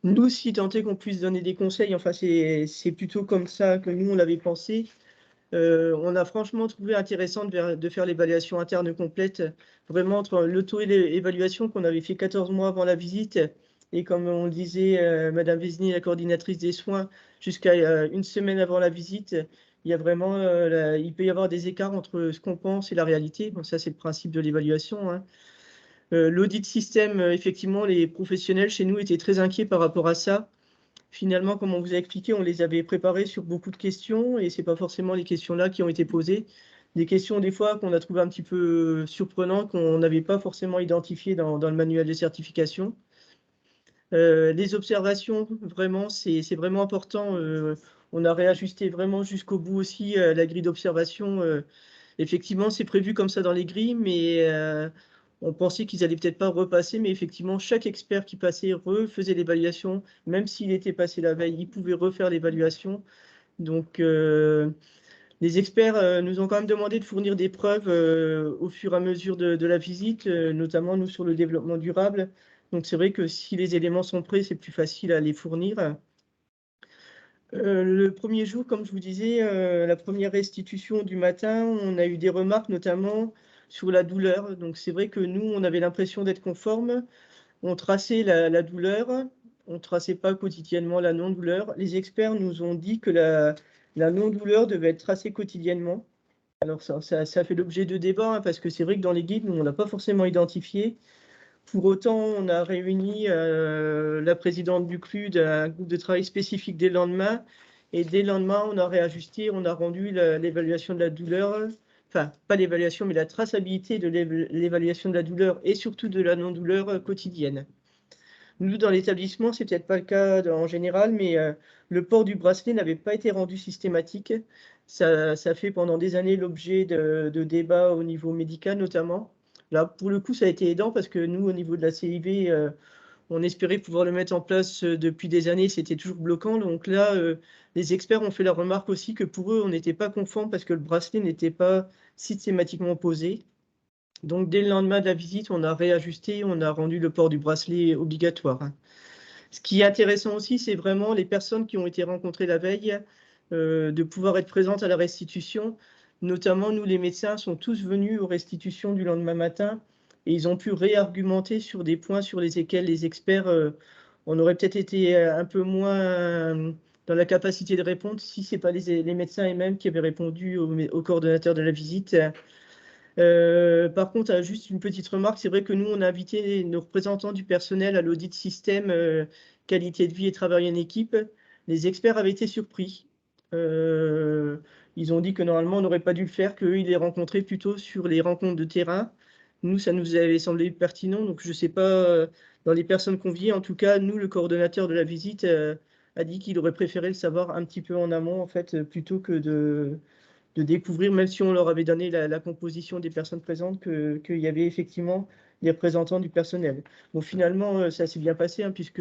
Nous, si tant est qu'on puisse donner des conseils, enfin, c'est plutôt comme ça que nous, on l'avait pensé. On a franchement trouvé intéressant de faire l'évaluation interne complète, vraiment entre l'auto-évaluation qu'on avait fait 14 mois avant la visite, et comme on le disait, Madame Vézini, la coordinatrice des soins, jusqu'à une semaine avant la visite, il y a vraiment, il peut y avoir des écarts entre ce qu'on pense et la réalité. Bon, ça, c'est le principe de l'évaluation, hein. L'audit système, effectivement, les professionnels chez nous étaient très inquiets par rapport à ça. Finalement, comme on vous a expliqué, on les avait préparés sur beaucoup de questions et ce n'est pas forcément les questions-là qui ont été posées. Des questions, des fois, qu'on a trouvées un petit peu surprenantes, qu'on n'avait pas forcément identifiées dans le manuel de certification. Les observations, vraiment, c'est vraiment important. On a réajusté vraiment jusqu'au bout aussi la grille d'observation. Effectivement, c'est prévu comme ça dans les grilles, mais on pensait qu'ils allaient peut-être pas repasser, mais effectivement, chaque expert qui passait refaisait l'évaluation, même s'il était passé la veille, il pouvait refaire l'évaluation. Donc, les experts nous ont quand même demandé de fournir des preuves au fur et à mesure de la visite, notamment nous sur le développement durable. Donc, c'est vrai que si les éléments sont prêts, c'est plus facile à les fournir. Le premier jour, comme je vous disais, la première restitution du matin, on a eu des remarques notamment sur la douleur. Donc c'est vrai que nous, on avait l'impression d'être conformes. On traçait la douleur, on ne traçait pas quotidiennement la non-douleur. Les experts nous ont dit que la non-douleur devait être tracée quotidiennement. Alors ça fait l'objet de débats, hein, parce que c'est vrai que dans les guides, nous, on n'a pas forcément identifié. Pour autant, on a réuni la présidente du CLUD, un groupe de travail spécifique dès le lendemain. Et dès le lendemain, on a réajusté, on a rendu l'évaluation de la douleur, enfin, pas l'évaluation, mais la traçabilité de l'évaluation de la douleur et surtout de la non-douleur quotidienne. Nous, dans l'établissement, c'est peut-être pas le cas en général, mais le port du bracelet n'avait pas été rendu systématique. Ça fait pendant des années l'objet de débats au niveau médical notamment. Là, pour le coup, ça a été aidant parce que nous, au niveau de la CIV, on espérait pouvoir le mettre en place depuis des années, c'était toujours bloquant. Donc là, les experts ont fait la remarque aussi que pour eux, on n'était pas conforme parce que le bracelet n'était pas systématiquement posé. Donc dès le lendemain de la visite, on a réajusté, on a rendu le port du bracelet obligatoire. Ce qui est intéressant aussi, c'est vraiment les personnes qui ont été rencontrées la veille, de pouvoir être présentes à la restitution. Notamment, nous, les médecins, sont tous venus aux restitutions du lendemain matin et ils ont pu réargumenter sur des points sur lesquels les experts, on aurait peut-être été un peu moins dans la capacité de répondre si ce n'est pas les médecins eux-mêmes qui avaient répondu au coordonnateur de la visite. Par contre, juste une petite remarque, c'est vrai que nous, on a invité nos représentants du personnel à l'audit système qualité de vie et travail en équipe. Les experts avaient été surpris. Ils ont dit que normalement, on n'aurait pas dû le faire, qu'eux, ils les rencontraient plutôt sur les rencontres de terrain. Nous, ça nous avait semblé pertinent. Donc, je ne sais pas, dans les personnes conviées, en tout cas, nous, le coordonnateur de la visite a dit qu'il aurait préféré le savoir un petit peu en amont, en fait, plutôt que de découvrir, même si on leur avait donné la composition des personnes présentes, qu'il y avait effectivement des représentants du personnel. Bon, finalement, ça s'est bien passé, hein, puisque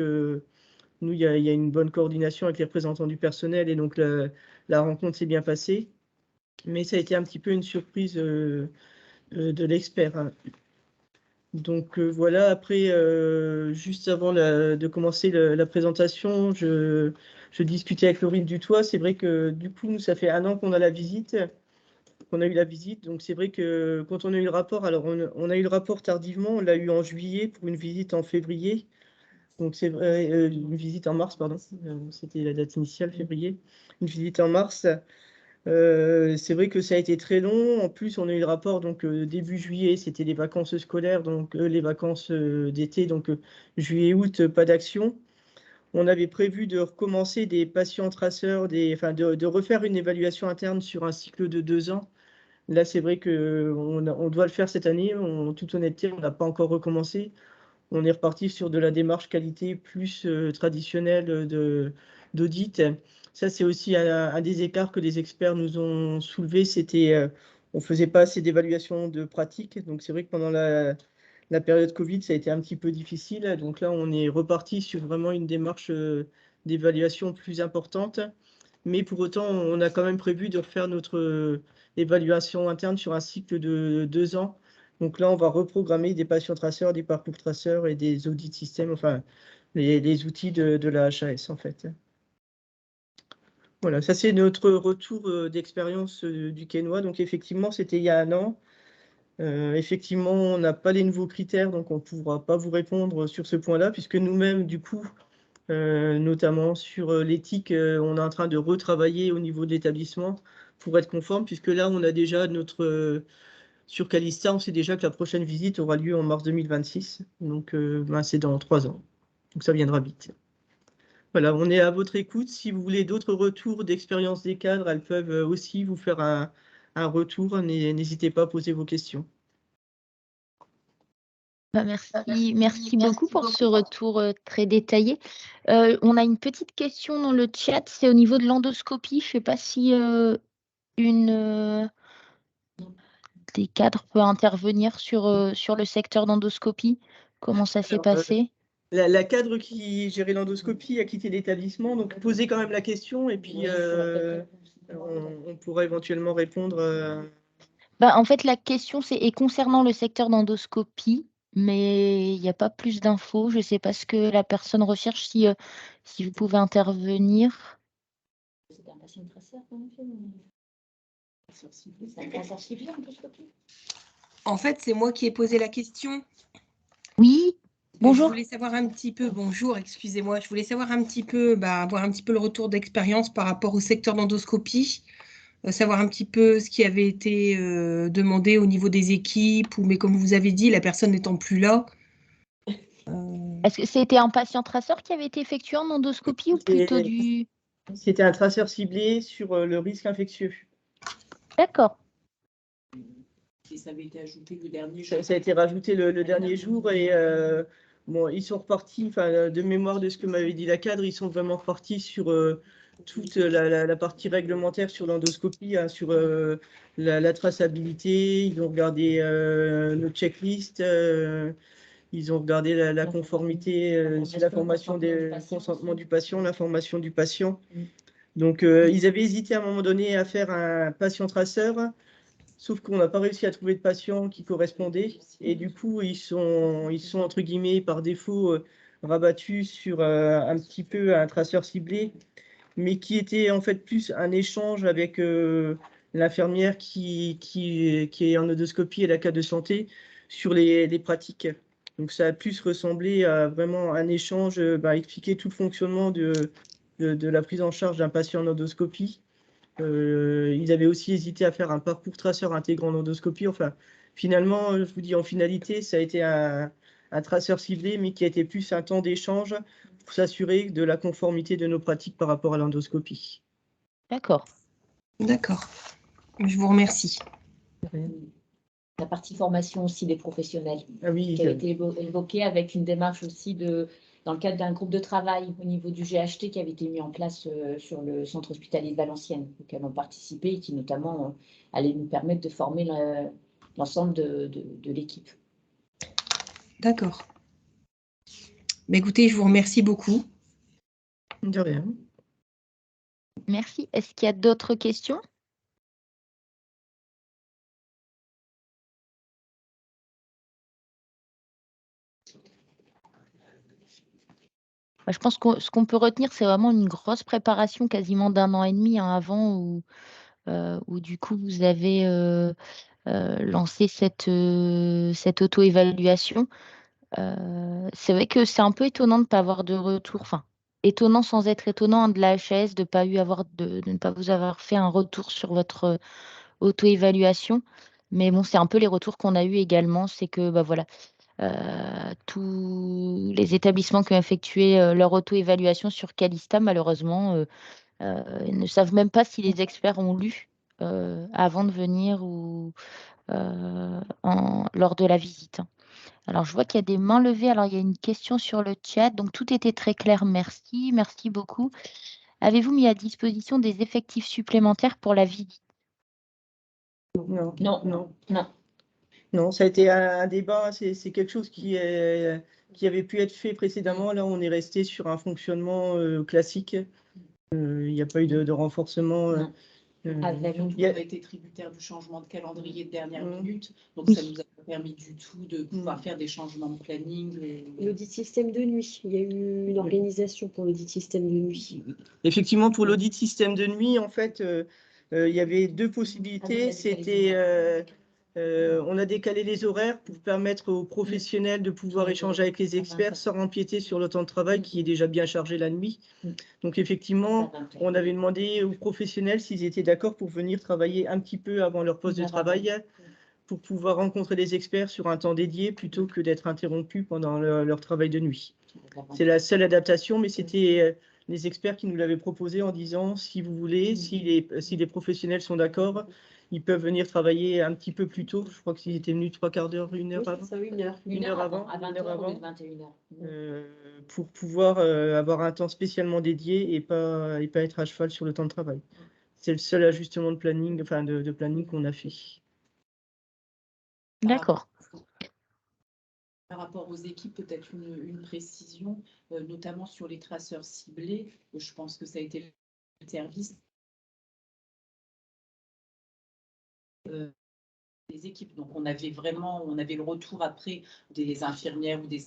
nous, il y a une bonne coordination avec les représentants du personnel, et donc la rencontre s'est bien passée. Mais ça a été un petit peu une surprise de l'expert, hein. Donc voilà, après, juste avant de commencer la présentation, je discutais avec Laurine Dutoit. C'est vrai que du coup, nous, ça fait 1 an qu'on a la visite. On a eu la visite, donc c'est vrai que quand on a eu le rapport, alors on a eu le rapport tardivement, on l'a eu en juillet pour une visite en février, donc c'est vrai, une visite en mars, pardon, c'était la date initiale, février, une visite en mars. C'est vrai que ça a été très long, en plus on a eu le rapport donc début juillet, c'était les vacances scolaires, donc les vacances d'été, donc juillet-août, pas d'action. On avait prévu de recommencer des patients traceurs, enfin de refaire une évaluation interne sur un cycle de 2 ans. Là, c'est vrai qu'on doit le faire cette année. En toute honnêteté, on n'a pas encore recommencé. On est reparti sur de la démarche qualité plus traditionnelle d'audit. Ça, c'est aussi un des écarts que les experts nous ont soulevé. C'était on ne faisait pas assez d'évaluation de pratique. Donc, c'est vrai que pendant la période Covid, ça a été un petit peu difficile. Donc là, on est reparti sur vraiment une démarche d'évaluation plus importante. Mais pour autant, on a quand même prévu de refaire notre évaluation interne sur un cycle de 2 ans. Donc là, on va reprogrammer des patients traceurs, des parcours traceurs et des audits systèmes, enfin, les outils de la HAS, en fait. Voilà, ça c'est notre retour d'expérience du Quesnoy. Donc effectivement, c'était il y a 1 an. Effectivement, on n'a pas les nouveaux critères, donc on ne pourra pas vous répondre sur ce point-là, puisque nous-mêmes, du coup, notamment sur l'éthique, on est en train de retravailler au niveau de l'établissement pour être conforme, puisque là, on a déjà sur Calista, on sait déjà que la prochaine visite aura lieu en mars 2026, donc c'est dans 3 ans, donc ça viendra vite. Voilà, on est à votre écoute. Si vous voulez d'autres retours d'expérience des cadres, elles peuvent aussi vous faire un retour. N'hésitez pas à poser vos questions. Merci beaucoup pour ce retour très détaillé. On a une petite question dans le chat, c'est au niveau de l'endoscopie. Je ne sais pas si une des cadres peut intervenir sur le secteur d'endoscopie. Comment ça s'est passé? La cadre qui gérait l'endoscopie a quitté l'établissement, donc posez quand même la question et puis on pourra éventuellement répondre. En fait, la question, c'est et concernant le secteur d'endoscopie, mais il n'y a pas plus d'infos. Je ne sais pas ce que la personne recherche, si vous pouvez intervenir. C'est un patient traceur qu'on a fait. C'est un traceur ciblé endoscopie. En fait, c'est moi qui ai posé la question. Oui, bonjour. Je voulais savoir un petit peu, bonjour, excusez-moi, je voulais savoir un petit peu, avoir un petit peu le retour d'expérience par rapport au secteur d'endoscopie. savoir un petit peu ce qui avait été demandé au niveau des équipes, mais comme vous avez dit, la personne n'étant plus là. Est-ce que c'était un patient traceur qui avait été effectué en endoscopie ou plutôt du... C'était un traceur ciblé sur le risque infectieux. D'accord. Et ça avait été ajouté le dernier jour. Ça a été rajouté le dernier jour et bon, ils sont repartis, de mémoire de ce que m'avait dit la cadre, ils sont vraiment repartis sur toute la partie réglementaire sur l'endoscopie, hein, sur la traçabilité. Ils ont regardé nos checklists, ils ont regardé la conformité, la formation des consentements du patient, l'information du patient. Donc, ils avaient hésité à un moment donné à faire un patient traceur. Sauf qu'on n'a pas réussi à trouver de patient qui correspondait. Et du coup, ils sont entre guillemets, par défaut, rabattus sur un petit peu un traceur ciblé, mais qui était en fait plus un échange avec l'infirmière qui est en endoscopie et la cadre de santé sur les pratiques. Donc, ça a plus ressemblé à vraiment un échange, expliquer tout le fonctionnement de la prise en charge d'un patient en endoscopie. Ils avaient aussi hésité à faire un parcours traceur intégrant l'endoscopie. Enfin, finalement, je vous dis en finalité, ça a été un traceur ciblé, mais qui a été plus un temps d'échange pour s'assurer de la conformité de nos pratiques par rapport à l'endoscopie. D'accord. D'accord. Je vous remercie. La partie formation aussi des professionnels Ah oui, qui a été évoquée avec une démarche aussi dans le cadre d'un groupe de travail au niveau du GHT qui avait été mis en place sur le centre hospitalier de Valenciennes, auquel on participait et qui notamment allait nous permettre de former l'ensemble de l'équipe. D'accord. Mais écoutez, je vous remercie beaucoup. de rien. Merci. Est-ce qu'il y a d'autres questions? Je pense que ce qu'on peut retenir, c'est vraiment une grosse préparation quasiment d'1 an et demi avant où du coup vous avez lancé cette auto-évaluation. C'est vrai que c'est un peu étonnant de ne pas avoir de retour, enfin étonnant sans être étonnant, hein, de la HAS de ne pas vous avoir fait un retour sur votre auto-évaluation. Mais bon, c'est un peu les retours qu'on a eus également, c'est que voilà, tous les établissements qui ont effectué leur auto-évaluation sur Calista, malheureusement, ne savent même pas si les experts ont lu avant de venir ou lors de la visite. Alors, je vois qu'il y a des mains levées. Alors, il y a une question sur le chat. Donc, tout était très clair. Merci. Merci beaucoup. Avez-vous mis à disposition des effectifs supplémentaires pour la visite? Non, ça a été un débat. C'est quelque chose qui avait pu être fait précédemment. Là, on est resté sur un fonctionnement classique. Il n'y a pas eu de renforcement. On a été tributaire du changement de calendrier de dernière minute, donc ça nous a pas permis du tout de pouvoir faire des changements de planning. L'audit système de nuit, il y a eu une organisation pour l'audit système de nuit. Effectivement, pour l'audit système de nuit, en fait, il y avait deux possibilités. C'était, on a décalé les horaires pour permettre aux professionnels de pouvoir échanger avec les experts sans empiéter sur le temps de travail qui est déjà bien chargé la nuit. Donc effectivement, on avait demandé aux professionnels s'ils étaient d'accord pour venir travailler un petit peu avant leur poste de travail pour pouvoir rencontrer les experts sur un temps dédié plutôt que d'être interrompus pendant leur travail de nuit. C'est la seule adaptation, mais c'était les experts qui nous l'avaient proposé en disant si vous voulez, si les professionnels sont d'accord, ils peuvent venir travailler un petit peu plus tôt. Je crois qu'ils étaient venus 3/4 d'heure, 1 heure avant. Une heure avant. À 20h ou 21h. Pour pouvoir avoir un temps spécialement dédié et pas être à cheval sur le temps de travail. C'est le seul ajustement de planning, de planning qu'on a fait. D'accord. Par rapport aux équipes, peut-être une précision, notamment sur les traceurs ciblés. Je pense que ça a été le service des équipes. Donc, on avait le retour après des infirmières ou des...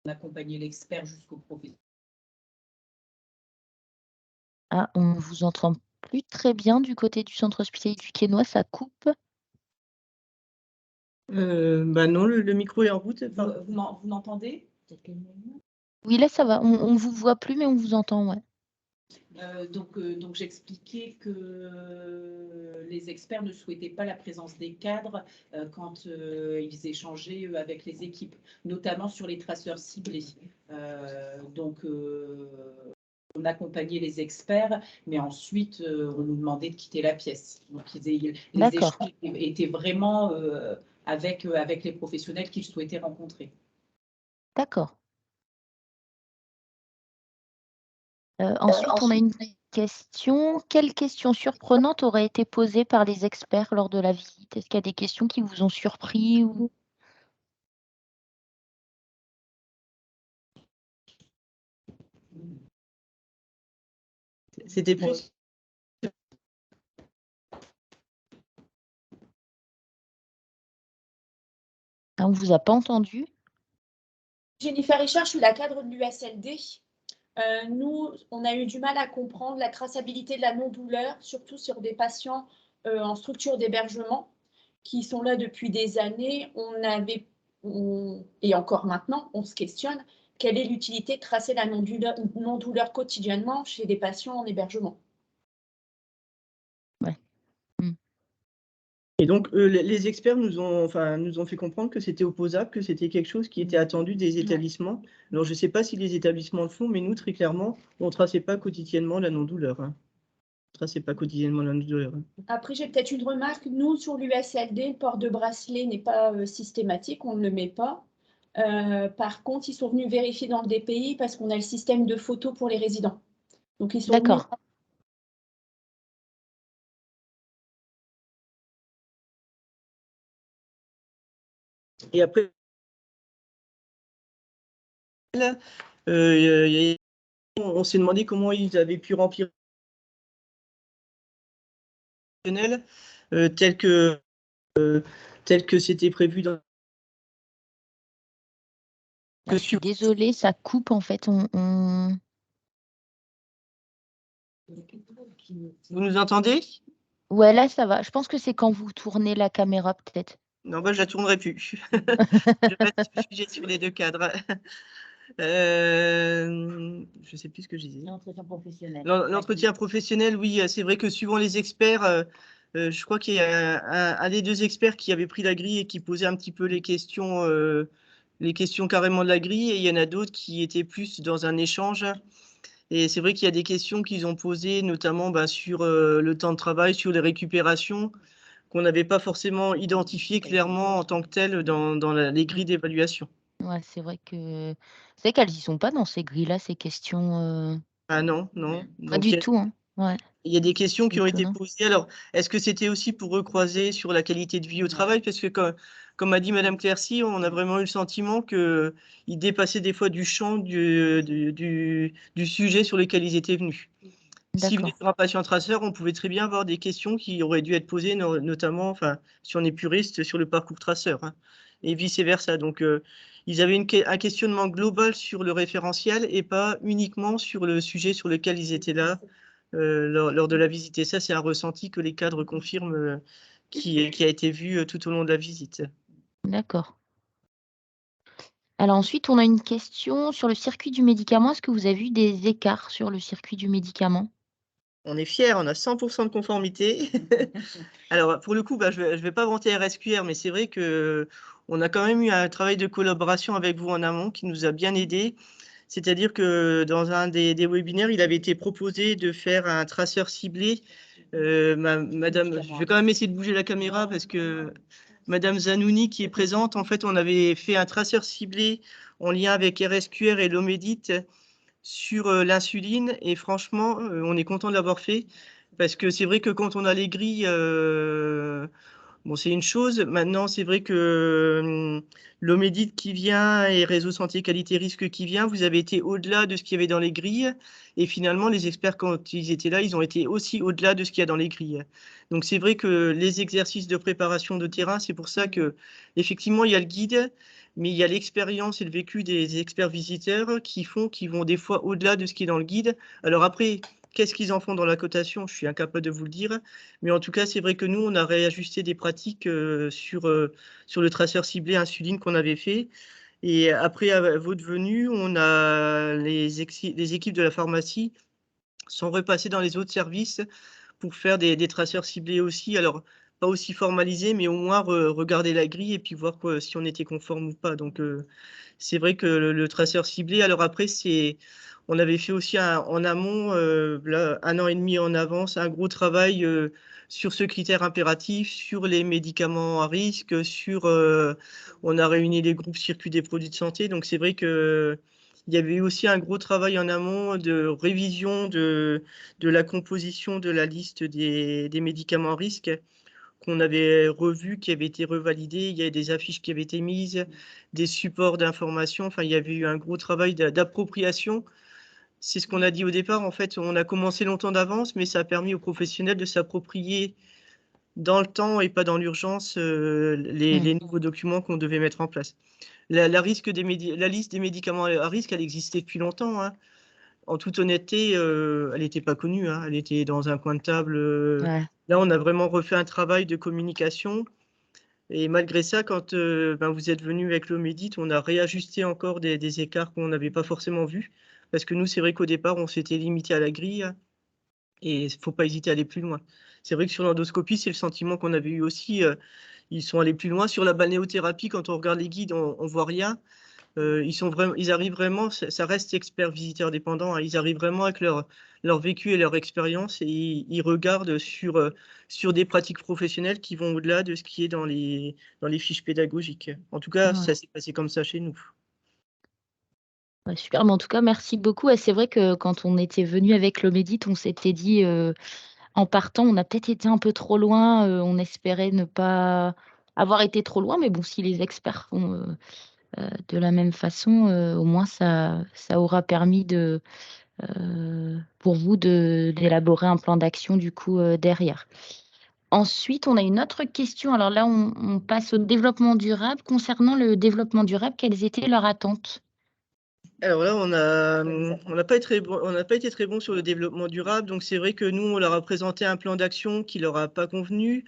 On accompagnait l'expert jusqu'au professionnel. Ah, on ne vous entend plus très bien du côté du centre hospitalier du Quesnoy, ça coupe. Non, le micro est en route. Vous m'entendez? Oui, là, ça va. On ne vous voit plus, mais on vous entend, ouais. Donc j'expliquais que les experts ne souhaitaient pas la présence des cadres quand ils échangeaient avec les équipes, notamment sur les traceurs ciblés. On accompagnait les experts, mais ensuite on nous demandait de quitter la pièce. Donc les échanges étaient vraiment avec les professionnels qu'ils souhaitaient rencontrer. D'accord. Ensuite, on a une question. Quelles questions surprenantes auraient été posées par les experts lors de la visite? Est-ce qu'il y a des questions qui vous ont surpris ou... C'était plus... On ne vous a pas entendu? Jennifer Richard, je suis la cadre de l'USLD. Nous, on a eu du mal à comprendre la traçabilité de la non-douleur, surtout sur des patients en structure d'hébergement qui sont là depuis des années. Et encore maintenant, on se questionne, quelle est l'utilité de tracer la non-douleur quotidiennement chez des patients en hébergement? Ouais. Et donc, les experts nous ont fait comprendre que c'était opposable, que c'était quelque chose qui était attendu des établissements. Alors, je ne sais pas si les établissements le font, mais nous, très clairement, on ne traçait pas quotidiennement la non-douleur. On ne traçait pas quotidiennement la non-douleur. Après, j'ai peut-être une remarque. Nous, sur l'USLD, le port de bracelet n'est pas systématique, on ne le met pas. Par contre, ils sont venus vérifier dans le DPI parce qu'on a le système de photos pour les résidents. Donc, ils sont venus. D'accord. Et après, on s'est demandé comment ils avaient pu remplir tel que c'était prévu dans... Je suis désolée, ça coupe en fait. Vous nous entendez? Ouais, là, ça va. Je pense que c'est quand vous tournez la caméra, peut-être. Non, je la tournerai plus. Je reste figée sur les deux cadres. Je ne sais plus ce que je disais. L'entretien professionnel. L'entretien professionnel, oui, c'est vrai que suivant les experts, je crois qu'il y a un des deux experts qui avait pris la grille et qui posait un petit peu les questions carrément de la grille, et il y en a d'autres qui étaient plus dans un échange. Et c'est vrai qu'il y a des questions qu'ils ont posées, notamment sur le temps de travail, sur les récupérations, qu'on n'avait pas forcément identifiées clairement en tant que telles dans les grilles d'évaluation. Ouais, c'est vrai qu'elles y sont pas dans ces grilles-là, ces questions. Ah non. Pas du tout, hein. Ouais. Il y a des questions qui ont été Étonnant. posées. Alors, est-ce que c'était aussi pour recroiser sur la qualité de vie au travail? Parce que, comme a dit Madame Clercy, on a vraiment eu le sentiment qu'ils dépassaient des fois du champ du sujet sur lequel ils étaient venus. S'ils venaient sur un patient traceur, on pouvait très bien avoir des questions qui auraient dû être posées, notamment, si on est puriste, sur le parcours traceur, hein, et vice-versa. Donc, ils avaient un questionnement global sur le référentiel et pas uniquement sur le sujet sur lequel ils étaient là lors de la visite. Et ça, c'est un ressenti que les cadres confirment qui a été vu tout au long de la visite. D'accord. Alors ensuite, on a une question sur le circuit du médicament. Est-ce que vous avez vu des écarts sur le circuit du médicament? On est fiers, on a 100% de conformité. Alors, pour le coup, je vais pas vanter RSQR, mais c'est vrai qu'on a quand même eu un travail de collaboration avec vous en amont qui nous a bien aidés. C'est-à-dire que dans un des webinaires, il avait été proposé de faire un traceur ciblé. Madame, je vais quand même essayer de bouger la caméra parce que Madame Zanouni qui est présente, en fait, on avait fait un traceur ciblé en lien avec RSQR et l'Omedit sur l'insuline, et franchement, on est content de l'avoir fait parce que c'est vrai que quand on a les grilles, bon, c'est une chose. Maintenant, c'est vrai que l'Omedit qui vient et Réseau Santé Qualité Risque qui vient, vous avez été au-delà de ce qu'il y avait dans les grilles. Et finalement, les experts, quand ils étaient là, ils ont été aussi au-delà de ce qu'il y a dans les grilles. Donc, c'est vrai que les exercices de préparation de terrain, c'est pour ça que, effectivement, il y a le guide, mais il y a l'expérience et le vécu des experts visiteurs qui vont des fois au-delà de ce qui est dans le guide. Alors après, qu'est-ce qu'ils en font dans la cotation? Je suis incapable de vous le dire. Mais en tout cas, c'est vrai que nous, on a réajusté des pratiques sur le traceur ciblé insuline qu'on avait fait. Et après votre venue, on a les équipes de la pharmacie sont repassés dans les autres services pour faire des traceurs ciblés aussi. Alors, pas aussi formalisés, mais au moins regarder la grille et puis voir si on était conforme ou pas. Donc, c'est vrai que le traceur ciblé, alors après, on avait fait aussi en amont, là, 1 an et demi en avance, un gros travail sur ce critère impératif, sur les médicaments à risque, on a réuni les groupes circuits des produits de santé. Donc, c'est vrai que il y avait eu aussi un gros travail en amont de révision de la composition de la liste des médicaments à risque qu'on avait revu, qui avait été revalidé. Il y a des affiches qui avaient été mises, des supports d'information. Enfin, il y avait eu un gros travail d'appropriation. C'est ce qu'on a dit au départ. En fait, on a commencé longtemps d'avance, mais ça a permis aux professionnels de s'approprier dans le temps et pas dans l'urgence les nouveaux documents qu'on devait mettre en place. La liste des médicaments à risque, elle existait depuis longtemps, hein. En toute honnêteté, elle n'était pas connue, hein. Elle était dans un coin de table. Ouais. Là, on a vraiment refait un travail de communication. Et malgré ça, quand vous êtes venu avec l'Omédit, on a réajusté encore des écarts qu'on n'avait pas forcément vus. Parce que nous, c'est vrai qu'au départ, on s'était limité à la grille. Et il ne faut pas hésiter à aller plus loin. C'est vrai que sur l'endoscopie, c'est le sentiment qu'on avait eu aussi. Ils sont allés plus loin. Sur la balnéothérapie, quand on regarde les guides, on ne voit rien. Ils arrivent vraiment, ça reste expert visiteur dépendant, hein, ils arrivent vraiment avec leur vécu et leur expérience et ils regardent sur des pratiques professionnelles qui vont au-delà de ce qui est dans les fiches pédagogiques. En tout cas, Ouais. ça s'est passé comme ça chez nous. Ouais, super, mais en tout cas, merci beaucoup. Et c'est vrai que quand on était venu avec l'Omédit, on s'était dit, en partant, on a peut-être été un peu trop loin, on espérait ne pas avoir été trop loin, mais bon, si les experts font, de la même façon, au moins ça aura permis pour vous d'élaborer un plan d'action du coup, derrière. Ensuite, on a une autre question. Alors là, on passe au développement durable. Concernant le développement durable, quelles étaient leurs attentes? Alors là, on n'a pas été très bon sur le développement durable. Donc, c'est vrai que nous, on leur a présenté un plan d'action qui leur a pas convenu.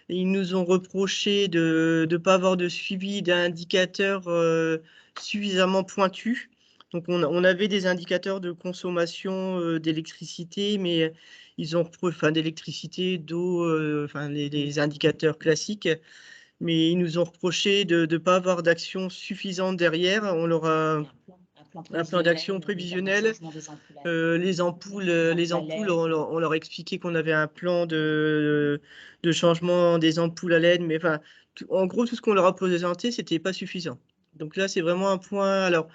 Et ils nous ont reproché de ne pas avoir de suivi d'indicateurs suffisamment pointus. Donc, on avait des indicateurs de consommation d'électricité, mais ils ont, d'électricité, d'eau, les indicateurs classiques. Mais ils nous ont reproché de ne pas avoir d'action suffisante derrière. On leur a un plan d'action prévisionnel. Les ampoules, on leur expliquait qu'on avait un plan de changement des ampoules à LED, mais enfin, en gros, tout ce qu'on leur a présenté, c'était pas suffisant. Donc là, c'est vraiment un point. Alors,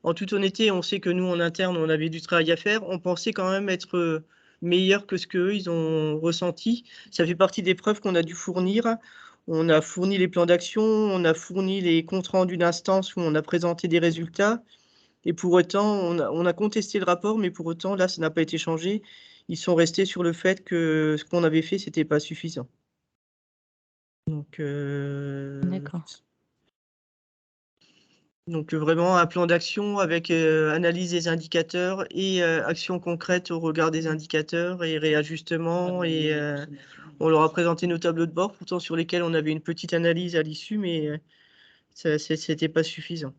en toute honnêteté, on sait que nous, en interne, on avait du travail à faire. On pensait quand même être meilleur que ce qu'eux, ils ont ressenti. Ça fait partie des preuves qu'on a dû fournir. On a fourni les plans d'action, on a fourni les comptes rendus d'instance où on a présenté des résultats. Et pour autant, on a contesté le rapport, mais pour autant, là, ça n'a pas été changé. Ils sont restés sur le fait que ce qu'on avait fait, c'était pas suffisant. Donc, D'accord. Vraiment un plan d'action avec analyse des indicateurs et action concrète au regard des indicateurs et réajustement. Et on leur a présenté nos tableaux de bord, pourtant sur lesquels on avait une petite analyse à l'issue, mais c'était pas suffisant.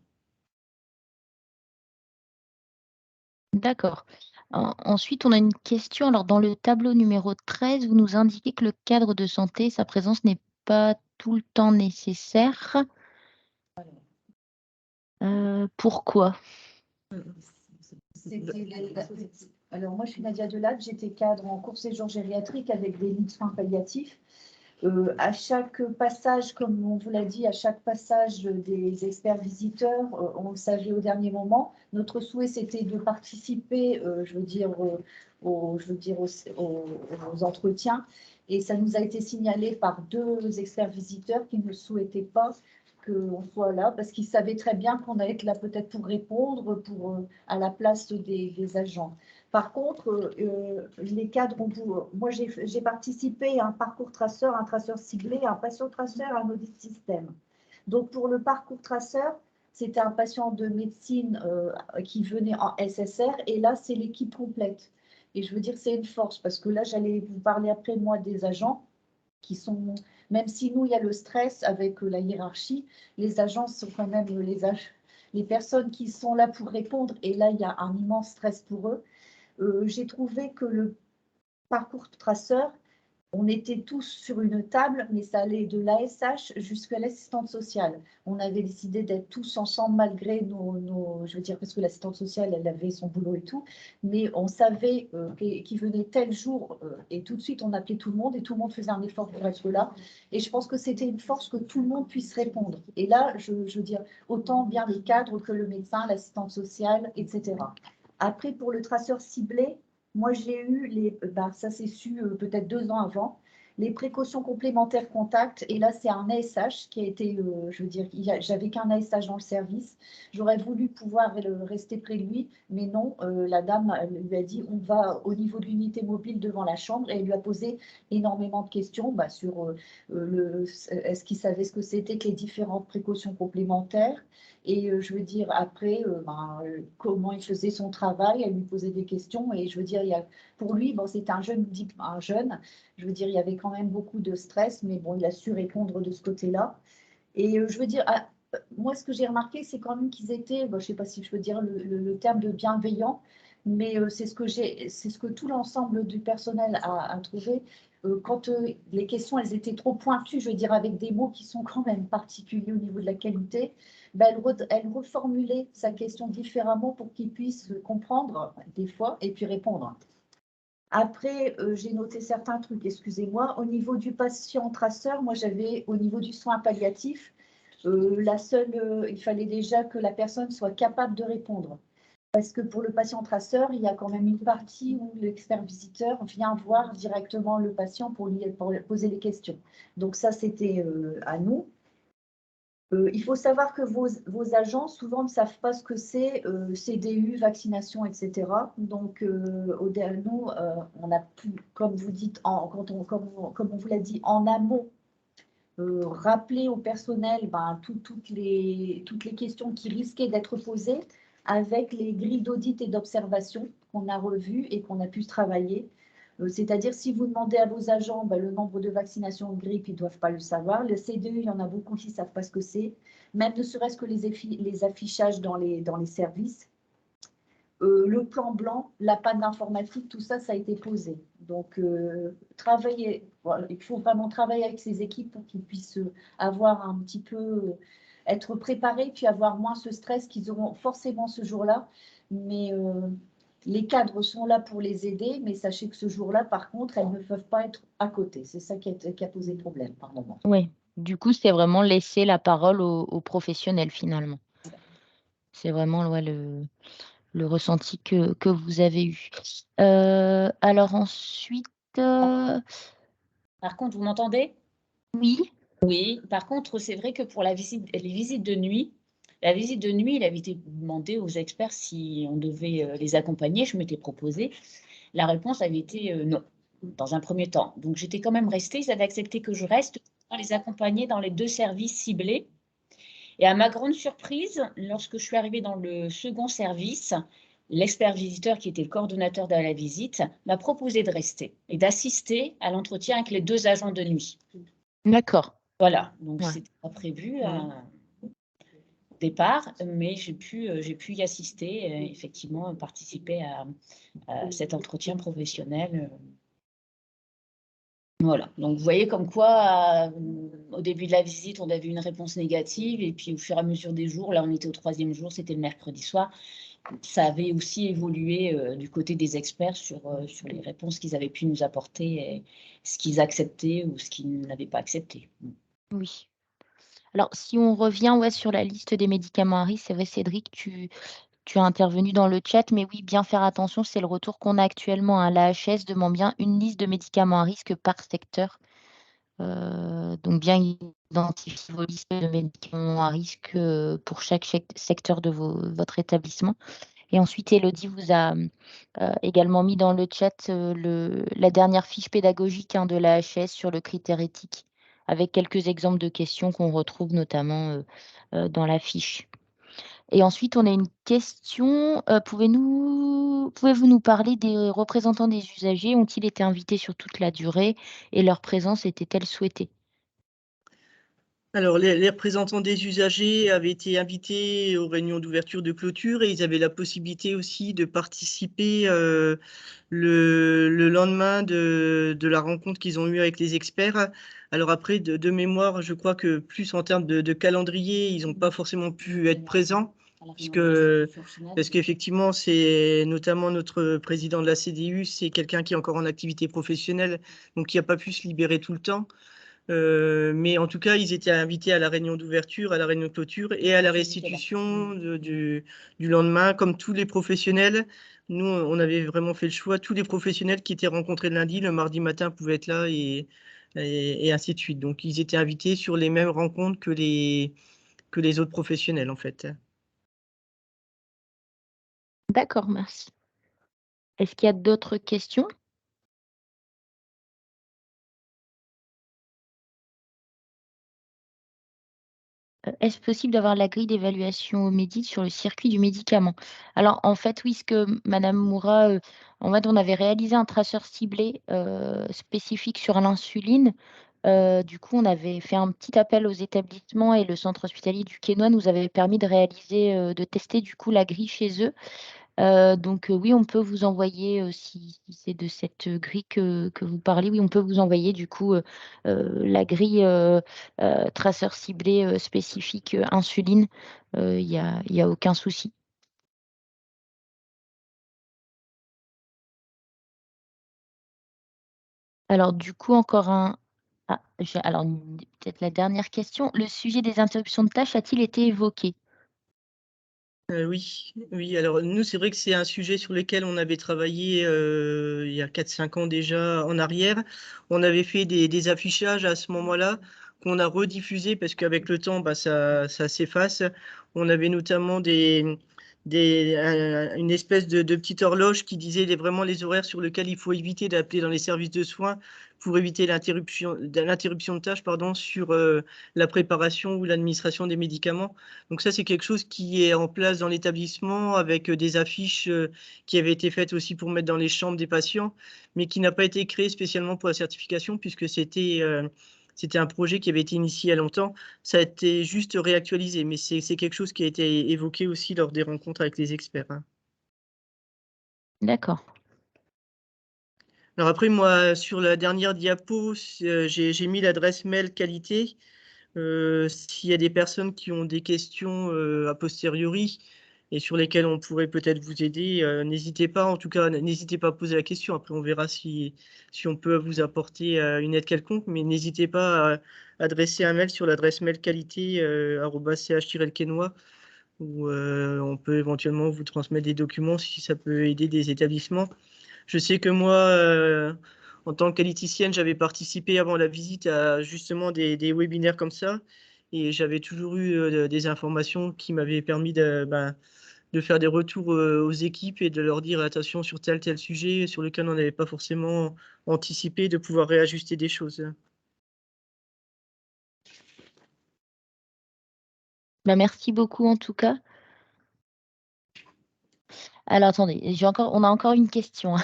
D'accord. Ensuite, on a une question. Alors, dans le tableau numéro 13, vous nous indiquez que le cadre de santé, sa présence n'est pas tout le temps nécessaire. Pourquoi? Alors, moi, je suis Nadia Delatte, j'étais cadre en court séjour gériatrique avec des lits de soins palliatifs. À chaque passage, comme on vous l'a dit, à chaque passage des experts visiteurs, on le savait au dernier moment. Notre souhait, c'était de participer, aux entretiens. Et ça nous a été signalé par 2 experts visiteurs qui ne souhaitaient pas qu'on soit là parce qu'ils savaient très bien qu'on allait être là peut-être pour répondre à la place des agents. Par contre, les cadres, moi j'ai participé à un parcours traceur, un traceur ciblé, un patient traceur, un audit système. Donc pour le parcours traceur, c'était un patient de médecine qui venait en SSR et là c'est l'équipe complète. Et je veux dire c'est une force parce que là j'allais vous parler après moi des agents qui sont, même si nous il y a le stress avec la hiérarchie, les agents sont quand même les personnes qui sont là pour répondre et là il y a un immense stress pour eux. J'ai trouvé que le parcours traceur, on était tous sur une table, mais ça allait de l'ASH jusqu'à l'assistante sociale. On avait décidé d'être tous ensemble malgré je veux dire, parce que l'assistante sociale, elle avait son boulot et tout, mais on savait qu'il venait tel jour et tout de suite, on appelait tout le monde et tout le monde faisait un effort pour être là. Et je pense que c'était une force que tout le monde puisse répondre. Et là, je veux dire, autant bien le cadre que le médecin, l'assistante sociale, etc. Après, pour le traceur ciblé, moi, j'ai eu ça s'est su peut-être 2 ans avant, les précautions complémentaires contact. Et là, c'est un ASH qui a été, je veux dire, j'avais qu'un ASH dans le service. J'aurais voulu pouvoir rester près de lui, mais non, la dame elle lui a dit, on va au niveau de l'unité mobile devant la chambre, et elle lui a posé énormément de questions sur est-ce qu'il savait ce que c'était que les différentes précautions complémentaires. Et je veux dire, après, comment il faisait son travail, elle lui posait des questions. Et je veux dire, pour lui, bon, c'était un jeune, je veux dire, il y avait quand même beaucoup de stress, mais bon, il a su répondre de ce côté-là. Et je veux dire, moi, ce que j'ai remarqué, c'est quand même qu'ils étaient, je ne sais pas si je veux dire le terme de bienveillant, mais c'est ce que tout l'ensemble du personnel a trouvé. Quand les questions, elles étaient trop pointues, je veux dire, avec des mots qui sont quand même particuliers au niveau de la qualité, elle reformulait sa question différemment pour qu'il puisse comprendre des fois et puis répondre. Après, j'ai noté certains trucs, excusez-moi. Au niveau du patient traceur, moi, j'avais au niveau du soin palliatif, il fallait déjà que la personne soit capable de répondre. Parce que pour le patient traceur, il y a quand même une partie où l'expert visiteur vient voir directement le patient pour lui poser les questions. Donc ça, c'était à nous. Il faut savoir que vos agents, souvent, ne savent pas ce que c'est CDU, vaccination, etc. Donc, nous, on a pu, comme vous dites, comme on vous l'a dit, en amont, rappeler au personnel toutes les questions qui risquaient d'être posées avec les grilles d'audit et d'observation qu'on a revues et qu'on a pu travailler. C'est-à-dire, si vous demandez à vos agents le nombre de vaccinations de grippe, ils ne doivent pas le savoir. Le CDE, il y en a beaucoup qui ne savent pas ce que c'est. Même ne serait-ce que les affichages dans les services. Le plan blanc, la panne d'informatique, tout ça, ça a été posé. Donc, il faut vraiment travailler avec ces équipes pour qu'ils puissent avoir un petit peu, être préparés, puis avoir moins ce stress qu'ils auront forcément ce jour-là. Mais les cadres sont là pour les aider, mais sachez que ce jour-là, par contre, elles ne peuvent pas être à côté. C'est ça qui a posé problème par moment. Oui, du coup, c'est vraiment laisser la parole aux professionnels finalement. C'est vraiment le ressenti que vous avez eu. Alors ensuite, Par contre, vous m'entendez? oui. Oui, par contre, c'est vrai que pour les visites de nuit, il avait été demandé aux experts si on devait les accompagner. Je m'étais proposée. La réponse avait été non, dans un premier temps. Donc, j'étais quand même restée. Ils avaient accepté que je reste pour les accompagner dans les 2 services ciblés. Et à ma grande surprise, lorsque je suis arrivée dans le second service, l'expert visiteur, qui était le coordonnateur de la visite, m'a proposé de rester et d'assister à l'entretien avec les 2 agents de nuit. D'accord. Voilà, donc Ouais. c'était pas prévu au départ, mais j'ai pu y assister, effectivement, participer à cet entretien professionnel. Voilà, donc vous voyez comme quoi, au début de la visite, on avait une réponse négative, et puis au fur et à mesure des jours, là on était au 3e jour, c'était le mercredi soir, ça avait aussi évolué du côté des experts sur les réponses qu'ils avaient pu nous apporter, et ce qu'ils acceptaient ou ce qu'ils n'avaient pas accepté. Oui. Alors, si on revient sur la liste des médicaments à risque, c'est vrai, Cédric, tu as intervenu dans le chat, mais oui, bien faire attention, c'est le retour qu'on a actuellement. L'AHS demande bien une liste de médicaments à risque par secteur. Donc, bien identifier vos listes de médicaments à risque pour chaque secteur de votre établissement. Et ensuite, Élodie vous a également mis dans le chat la dernière fiche pédagogique de l'AHS sur le critère éthique, avec quelques exemples de questions qu'on retrouve notamment dans la fiche. Et ensuite, on a une question. Pouvez-vous nous parler des représentants des usagers? Ont-ils été invités sur toute la durée et leur présence était-elle souhaitée? Alors, les représentants des usagers avaient été invités aux réunions d'ouverture de clôture et ils avaient la possibilité aussi de participer le lendemain de la rencontre qu'ils ont eue avec les experts. Alors après, de mémoire, je crois que plus en termes de calendrier, ils n'ont pas forcément pu être présents, parce qu'effectivement, c'est notamment notre président de la CDU, c'est quelqu'un qui est encore en activité professionnelle, donc qui n'a pas pu se libérer tout le temps. Mais en tout cas, ils étaient invités à la réunion d'ouverture, à la réunion de clôture et à la restitution du lendemain, comme tous les professionnels. Nous, on avait vraiment fait le choix. Tous les professionnels qui étaient rencontrés le lundi, le mardi matin pouvaient être là et ainsi de suite. Donc, ils étaient invités sur les mêmes rencontres que les autres professionnels, en fait. D'accord, merci. Est-ce qu'il y a d'autres questions? Est-ce possible d'avoir la grille d'évaluation au médic sur le circuit du médicament? Alors, en fait, oui, ce que madame Moura, en fait, on avait réalisé un traceur ciblé, spécifique sur l'insuline. Du coup, on avait fait un petit appel aux établissements et le centre hospitalier du Quesnoy nous avait permis de réaliser, de tester, du coup, la grille chez eux. Donc, oui, on peut vous envoyer, si c'est de cette grille que vous parlez, oui, on peut vous envoyer du coup, la grille, traceur ciblé, spécifique, insuline. Il y a aucun souci. Alors du coup, encore un alors peut-être la dernière question. Le sujet des interruptions de tâches a-t-il été évoqué? Oui, oui. Alors nous, c'est vrai que c'est un sujet sur lequel on avait travaillé il y a 4-5 ans déjà en arrière. On avait fait des affichages à ce moment-là qu'on a rediffusés parce qu'avec le temps, ça s'efface. On avait notamment une espèce de petite horloge qui disait vraiment les horaires sur lesquels il faut éviter d'appeler dans les services de soins pour éviter l'interruption de tâches sur la préparation ou l'administration des médicaments. Donc ça, c'est quelque chose qui est en place dans l'établissement avec des affiches qui avaient été faites aussi pour mettre dans les chambres des patients, mais qui n'a pas été créé spécialement pour la certification puisque c'était un projet qui avait été initié il y a longtemps. Ça a été juste réactualisé, mais c'est quelque chose qui a été évoqué aussi lors des rencontres avec les experts, hein. D'accord. Alors après, moi, sur la dernière diapo, j'ai mis l'adresse mail qualité. S'il y a des personnes qui ont des questions a posteriori et sur lesquelles on pourrait peut-être vous aider, n'hésitez pas. En tout cas, n'hésitez pas à poser la question. Après, on verra si on peut vous apporter une aide quelconque, mais n'hésitez pas à adresser un mail sur l'adresse mail qualité @ch-le-quesnoy où on peut éventuellement vous transmettre des documents si ça peut aider des établissements. Je sais que moi, en tant que qualiticienne, j'avais participé avant la visite à justement des webinaires comme ça et j'avais toujours eu des informations qui m'avaient permis de faire des retours aux équipes et de leur dire attention sur tel sujet sur lequel on n'avait pas forcément anticipé, de pouvoir réajuster des choses. Merci beaucoup en tout cas. Alors attendez, on a encore une question.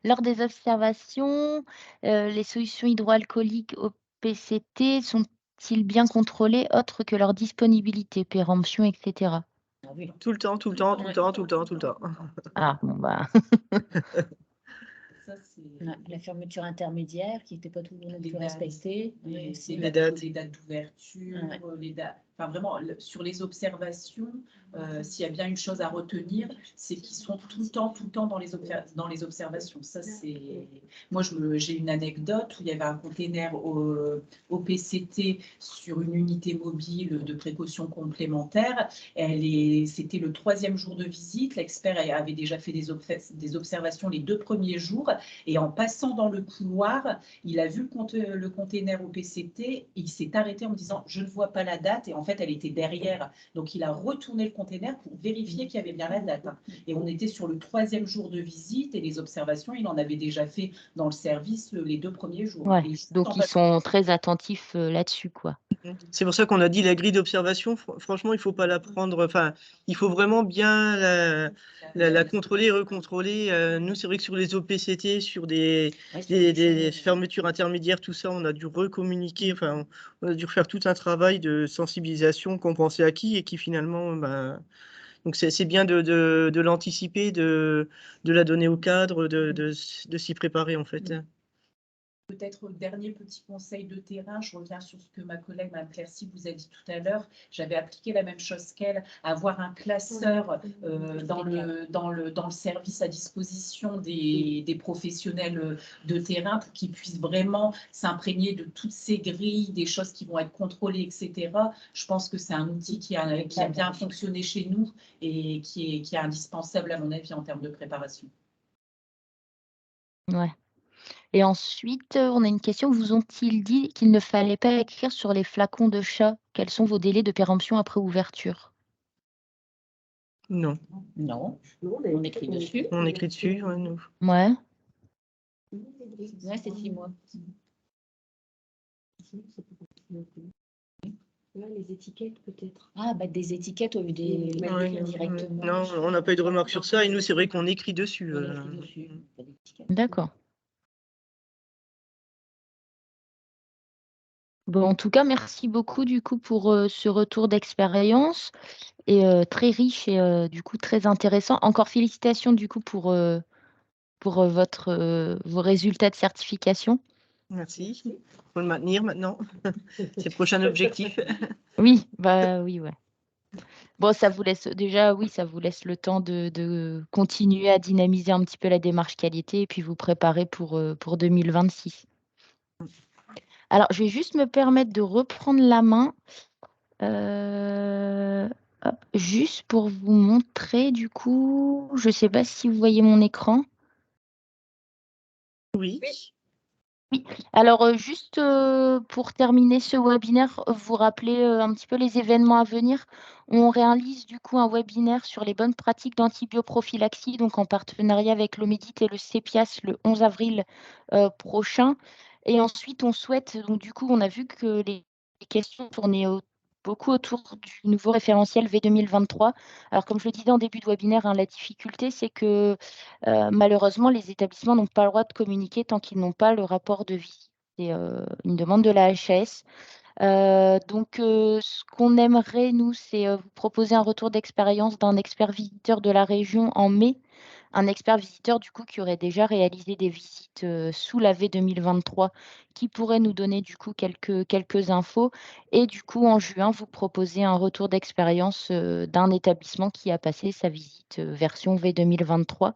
Lors des observations, les solutions hydroalcooliques au PCT sont-ils bien contrôlées autres que leur disponibilité, péremption, etc.? Tout le temps. Ah bon Ça, c'est La fermeture intermédiaire qui n'était pas toujours non les plus dates. respectée. les dates d'ouverture, les dates. Enfin, vraiment, sur les observations, s'il y a bien une chose à retenir, c'est qu'ils sont tout le temps dans les observations. Ça, c'est. Moi, j'ai une anecdote où il y avait un container au PCT sur une unité mobile de précaution complémentaire. C'était le 3e jour de visite. L'expert avait déjà fait des observations les 2 premiers jours. Et en passant dans le couloir, il a vu le container au PCT, il s'est arrêté en disant « je ne vois pas la date » et en fait elle était derrière. Donc il a retourné le container pour vérifier qu'il y avait bien la date. Et on était sur le 3e jour de visite et les observations, il en avait déjà fait dans le service les 2 premiers jours. ouais, donc ils sont très attentifs là-dessus, quoi. C'est pour ça qu'on a dit la grille d'observation, franchement, il ne faut pas la prendre, enfin, il faut vraiment bien la contrôler et recontrôler. Nous, c'est vrai que sur les OPCT, sur des fermetures intermédiaires, tout ça, on a dû recommuniquer, enfin, on a dû faire tout un travail de sensibilisation qu'on pensait acquis et qui finalement, donc c'est bien de l'anticiper, de la donner au cadre, de s'y préparer en fait. Peut-être dernier petit conseil de terrain, je reviens sur ce que ma collègue Mme Clercy vous a dit tout à l'heure. J'avais appliqué la même chose qu'elle, avoir un classeur dans le service à disposition des professionnels de terrain pour qu'ils puissent vraiment s'imprégner de toutes ces grilles, des choses qui vont être contrôlées, etc. Je pense que c'est un outil qui a bien fonctionné chez nous et qui est indispensable à mon avis en termes de préparation. Ouais. Et ensuite, on a une question. Vous ont-ils dit qu'il ne fallait pas écrire sur les flacons de chat? Quels sont vos délais de péremption après ouverture? Non. Non, on écrit dessus. On écrit dessus, ouais, nous. Ouais. Ouais, c'est 6 mois. Les étiquettes peut-être. Ah, bah, des étiquettes au lieu des Ouais, directement. non, on n'a pas eu de remarques sur ça et nous, c'est vrai qu'on écrit dessus. On écrit dessus, pas d'étiquette. D'accord. Bon, en tout cas, merci beaucoup du coup pour ce retour d'expérience et très riche et du coup très intéressant. Encore félicitations du coup pour vos résultats de certification. Merci. Il faut le maintenir maintenant. C'est le prochain objectif. Oui, bah oui, ouais. Bon, ça vous laisse déjà, oui, ça vous laisse le temps de continuer à dynamiser un petit peu la démarche qualité et puis vous préparer pour 2026. Alors, je vais juste me permettre de reprendre la main, hop, juste pour vous montrer du coup, je ne sais pas si vous voyez mon écran. Oui. Oui, alors juste pour terminer ce webinaire, vous rappeler un petit peu les événements à venir. On réalise du coup un webinaire sur les bonnes pratiques d'antibioprophylaxie, donc en partenariat avec l'OMEDIT et le CEPIAS le 11 avril prochain. Et ensuite, on souhaite, donc du coup, on a vu que les questions tournaient beaucoup autour du nouveau référentiel V2023. Alors, comme je le disais en début de webinaire, hein, la difficulté, c'est que malheureusement, les établissements n'ont pas le droit de communiquer tant qu'ils n'ont pas le rapport de visite. C'est une demande de la HAS. Donc, ce qu'on aimerait, nous, c'est vous proposer un retour d'expérience d'un expert visiteur de la région en mai. Un expert visiteur, du coup, qui aurait déjà réalisé des visites sous la V2023, qui pourrait nous donner, du coup, quelques infos. Et du coup, en juin, vous proposer un retour d'expérience d'un établissement qui a passé sa visite version V2023.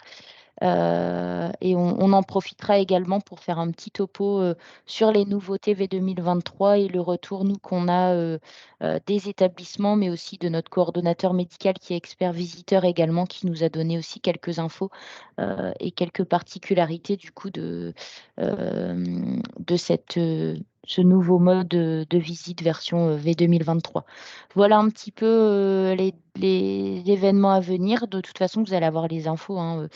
Et on en profitera également pour faire un petit topo sur les nouveautés V2023 et le retour, nous, qu'on a des établissements, mais aussi de notre coordonnateur médical qui est expert visiteur également, qui nous a donné aussi quelques infos et quelques particularités du coup de ce nouveau mode de visite version V2023. Voilà un petit peu les événements à venir. De toute façon, vous allez avoir les infos hein,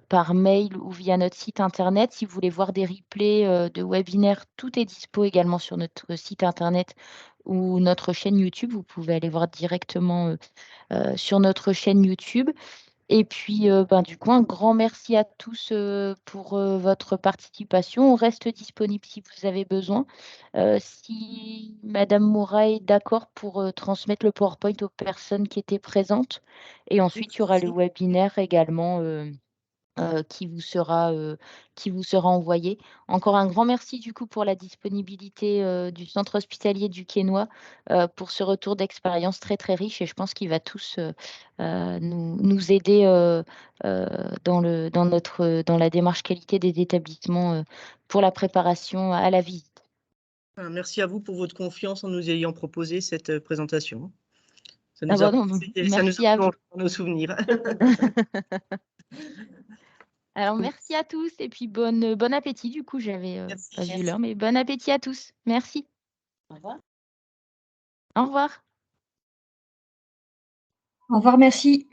par mail ou via notre site internet. Si vous voulez voir des replays de webinaires, tout est dispo également sur notre site internet ou notre chaîne YouTube. Vous pouvez aller voir directement sur notre chaîne YouTube. Et puis, du coup, un grand merci à tous pour votre participation. On reste disponible si vous avez besoin. Si Madame Moura est d'accord pour transmettre le PowerPoint aux personnes qui étaient présentes. Et ensuite, il y aura le webinaire également qui vous sera envoyé. Encore un grand merci du coup pour la disponibilité du centre hospitalier du Quesnoy pour ce retour d'expérience très très riche et je pense qu'il va tous nous aider dans la démarche qualité des établissements pour la préparation à la visite. Merci à vous pour votre confiance en nous ayant proposé cette présentation. Ça nous Merci à vous. dans nos souvenirs. Alors, merci à tous et puis bon appétit. Du coup, j'avais pas vu l'heure, mais bon appétit à tous. Merci. Au revoir. Au revoir. Au revoir, merci.